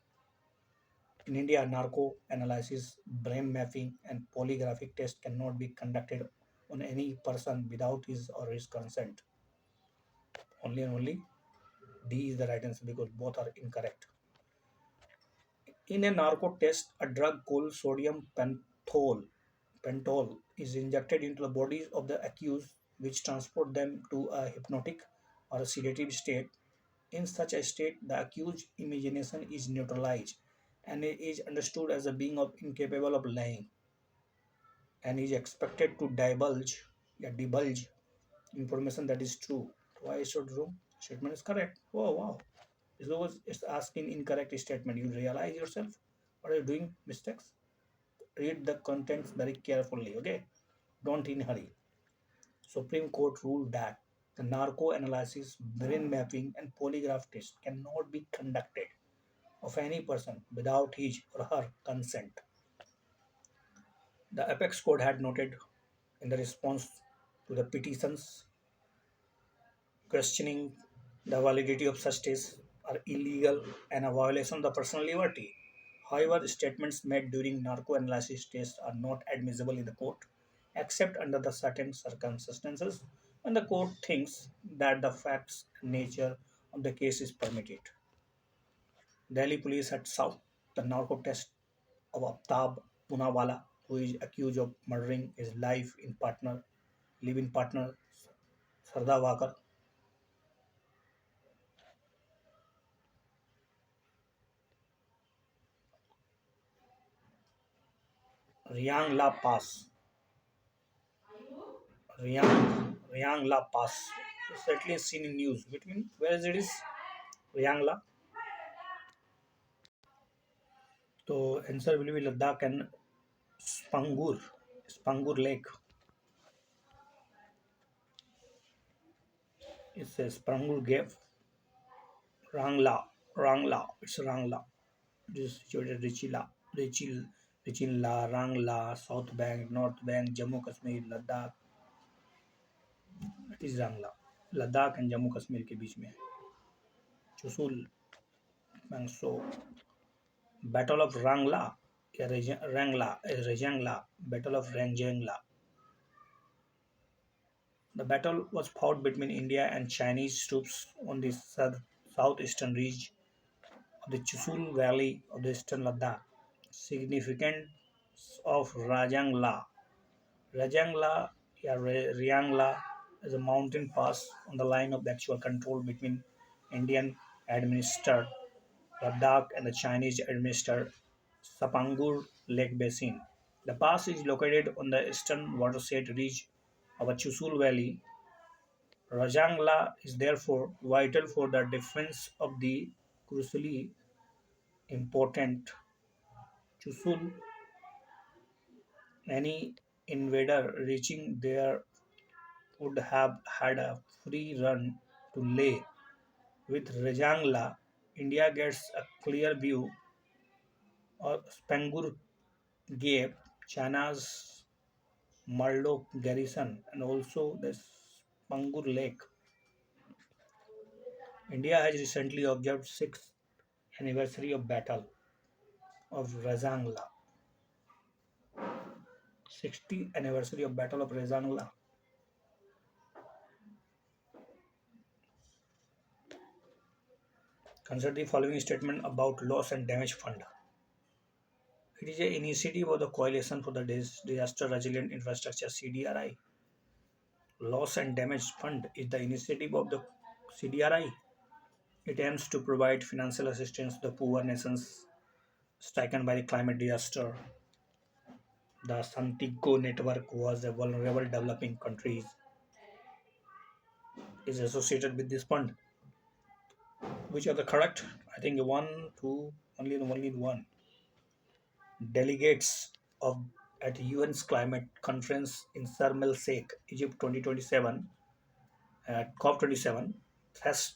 In India, narco analysis, brain mapping, and polygraphic tests cannot be conducted on any person without his or his consent. Only and only D is the right answer because both are incorrect. In a narco test, a drug called sodium pentothal is injected into the bodies of the accused, which transport them to a hypnotic or a sedative state. In such a state, the accused's imagination is neutralized and is understood as a being of incapable of lying and is expected to divulge information that is true. Why is it true? Statement is correct. Oh wow. This was it's asking incorrect statement. You realize yourself? What are you doing? Mistakes? Read the contents very carefully, okay? Don't in hurry. Supreme Court ruled that the narco analysis, brain mapping, and polygraph test cannot be conducted of any person without his or her consent. The Apex Court had noted in the response to the petitions questioning the validity of such tests are illegal and a violation of the personal liberty. However, statements made during narco analysis tests are not admissible in the court except under the certain circumstances when the court thinks that the facts and nature of the case is permitted. Delhi police had sought the narco test of Aftab Punawala, who is accused of murdering his live-in partner Sarda Wakar. Riang La Pass. Riang La Pass. Certainly seen in news. Between where is it is? Riang La. So answer will be Ladakh and Spangur Lake. It says Prangur gave Rangla. It's Rangla. This is situated Richila, Rangla, South Bank, North Bank, Jammu Kashmir, Ladakh. It is Rangla. Ladakh and Jammu Kashmir के बीच में चुशुल मैंगसो battle of Rangla या Rangla Rezangla battle of Rezangla. The battle was fought between India and Chinese troops on the southeastern ridge of the Chusul Valley of the eastern Ladakh. Significance of Rajangla. Rajangla Riangla is a mountain pass on the line of actual control between Indian administered Ladakh and the Chinese administered Sapangur Lake Basin. The pass is located on the eastern watershed ridge of the Chusul Valley. Rajangla is therefore vital for the defense of the crucially important Chusul. Any invader reaching there would have had a free run to Leh. With Rajangla, India gets a clear view of Spangur Gap, China's Murdoch garrison, and also the Spangur Lake. India has recently observed 6th anniversary of Battle of Rajangla. 60th anniversary of Battle of Rajangla. Consider the following statement about Loss and Damage Fund. It is an initiative of the Coalition for the Disaster Resilient Infrastructure (CDRI). Loss and Damage Fund is the initiative of the CDRI. It aims to provide financial assistance to the poor nations stricken by the climate disaster. The Santiago network was a vulnerable developing countries is associated with this fund. Which are the correct? I think one, two, only one. Delegates of at UN's climate conference in Sharm el Sheikh, Egypt 2027 at COP27 thrashed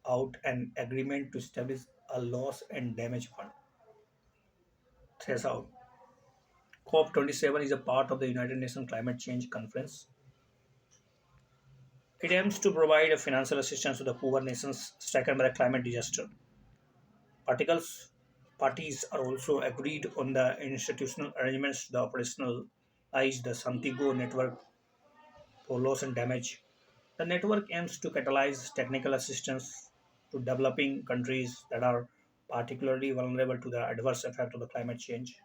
out an agreement to establish a loss and damage fund. Thresh out. COP27 is a part of the United Nations Climate Change Conference. It aims to provide a financial assistance to the poor nations stricken by the climate disaster. Particles Parties are also agreed on the institutional arrangements to operationalize the Santiago network for loss and damage. The network aims to catalyze technical assistance to developing countries that are particularly vulnerable to the adverse effect of the climate change.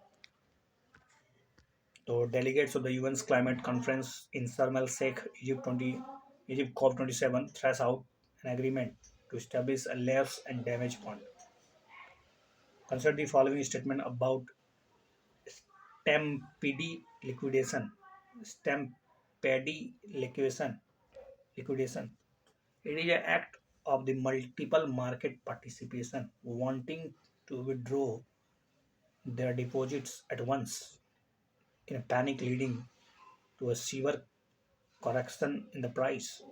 So, delegates of the UN's climate conference in Sharm el Sheikh, Egypt COP27 thresh out an agreement to establish a loss and damage fund. Consider the following statement about Stampede liquidation. Stampede liquidation. It is an act of the multiple market participation wanting to withdraw their deposits at once in a panic leading to a severe correction in the price.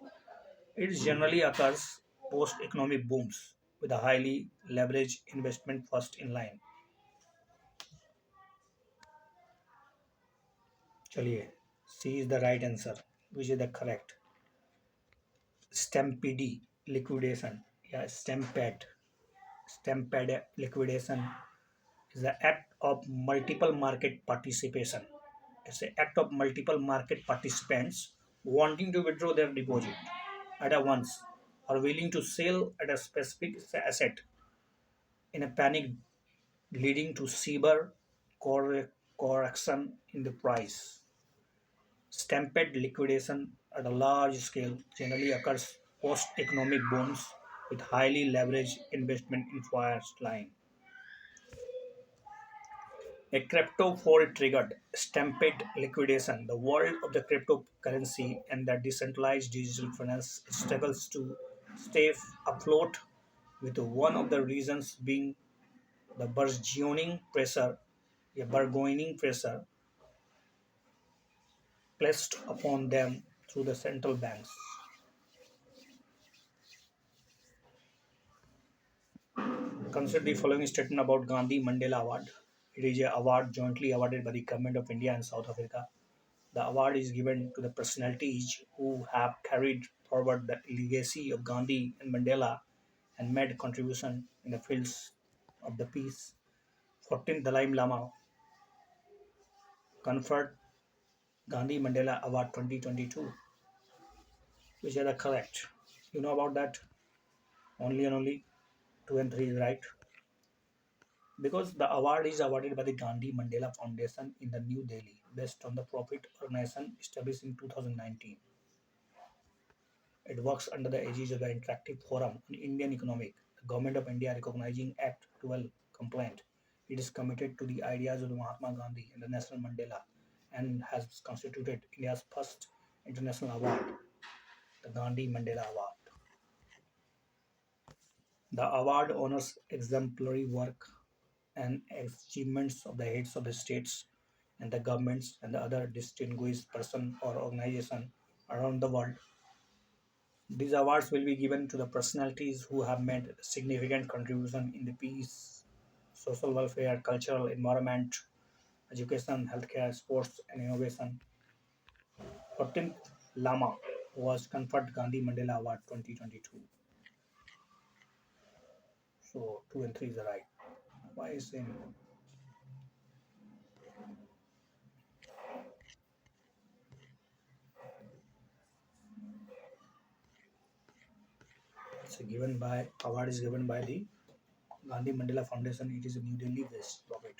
It generally occurs post economic booms with a highly leveraged investment first in line. चलिए, C is the right answer, which is the correct. Stampede liquidation, yeah, stampede liquidation is the act of multiple market participation. It's an act of multiple market participants wanting to withdraw their deposit at a once or willing to sell at a specific asset in a panic leading to severe correction in the price. Stampede liquidation at a large scale generally occurs post-economic booms with highly leveraged investment in first line. A crypto fall triggered stampede liquidation. The world of the cryptocurrency and the decentralized digital finance struggles to stay afloat, with one of the reasons being the bargaining pressure placed upon them through the central banks. Consider the following statement about Gandhi Mandela Award. It is an award jointly awarded by the Government of India and South Africa. The award is given to the personalities who have carried forward the legacy of Gandhi and Mandela and made contribution in the fields of the peace. 14th Dalai Lama conferred Gandhi Mandela Award 2022, which are the correct. You know about that? Only and only 2 and 3 is right. Because the award is awarded by the Gandhi Mandela Foundation in the New Delhi based on the profit organization established in 2019. It works under the aegis of the Interactive Forum on Indian Economic, the Government of India recognizing Act 12 compliant. It is committed to the ideas of Mahatma Gandhi and the Nelson Mandela and has constituted India's first international award, the Gandhi Mandela Award. The award honors exemplary work and achievements of the heads of the states and the governments and the other distinguished person or organization around the world. These awards will be given to the personalities who have made significant contribution in the peace, social welfare, cultural, environment, education, healthcare, sports, and innovation. 14th Lama was conferred Gandhi Mandela Award 2022. So 2 and 3 is right. Why is in it's given by award is given by the Gandhi Mandela Foundation. It is a New Delhi based profit.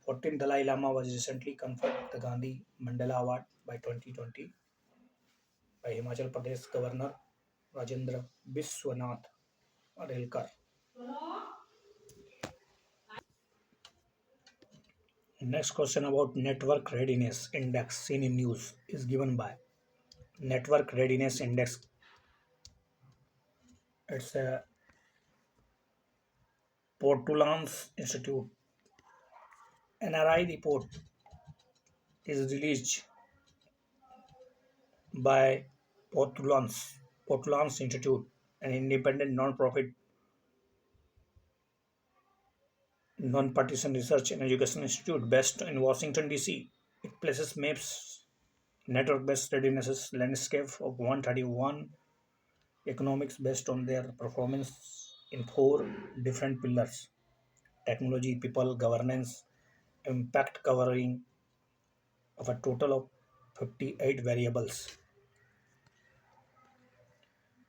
14th Dalai Lama was recently conferred the Gandhi Mandela Award by 2020 by Himachal Pradesh Governor Rajendra Biswanath Arelkar. Next question about Network Readiness Index seen in news is given by Network Readiness Index. It's a Portulans Institute. NRI report is released by Portulans Institute, an independent non-profit non-partisan research and education institute based in Washington, D.C. It places maps network-based readiness landscape of 131 economics based on their performance in four different pillars: technology, people, governance, impact, covering of a total of 58 variables.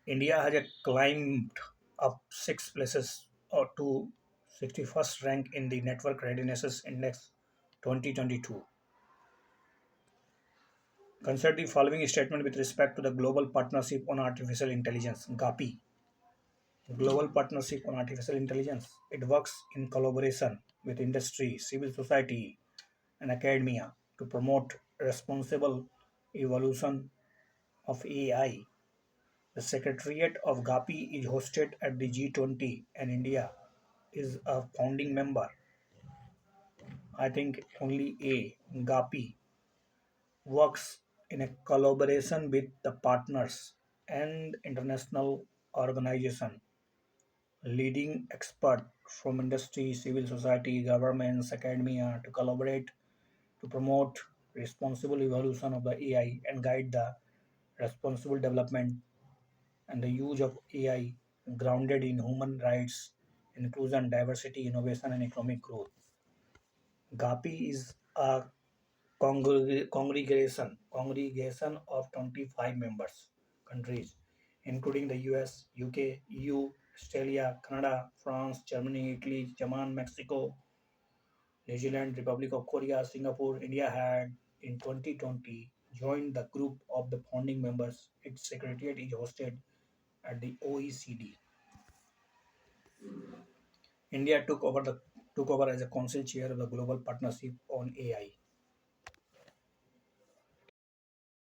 India has climbed up 6 places or to 61st rank in the Network Readiness Index 2022. Consider the following statement with respect to the Global Partnership on Artificial Intelligence (GAPI). Global Partnership on Artificial Intelligence. It works in collaboration with industry, civil society, and academia to promote responsible evolution of AI. The Secretariat of GAPI is hosted at the G20 and India is a founding member. I think only A, GAPI, works in a collaboration with the partners and international organization, leading experts from industry, civil society, governments, academia to collaborate to promote responsible evolution of the AI and guide the responsible development and the use of AI grounded in human rights, inclusion, diversity, innovation, and economic growth. GAPI is a congregation of 25 members countries, including the US, UK, EU, Australia, Canada, France, Germany, Italy, Japan, Mexico, New Zealand, Republic of Korea, Singapore. India had in 2020 joined the group of the founding members. Its secretariat is hosted at the OECD. India took over as a council chair of the Global Partnership on AI.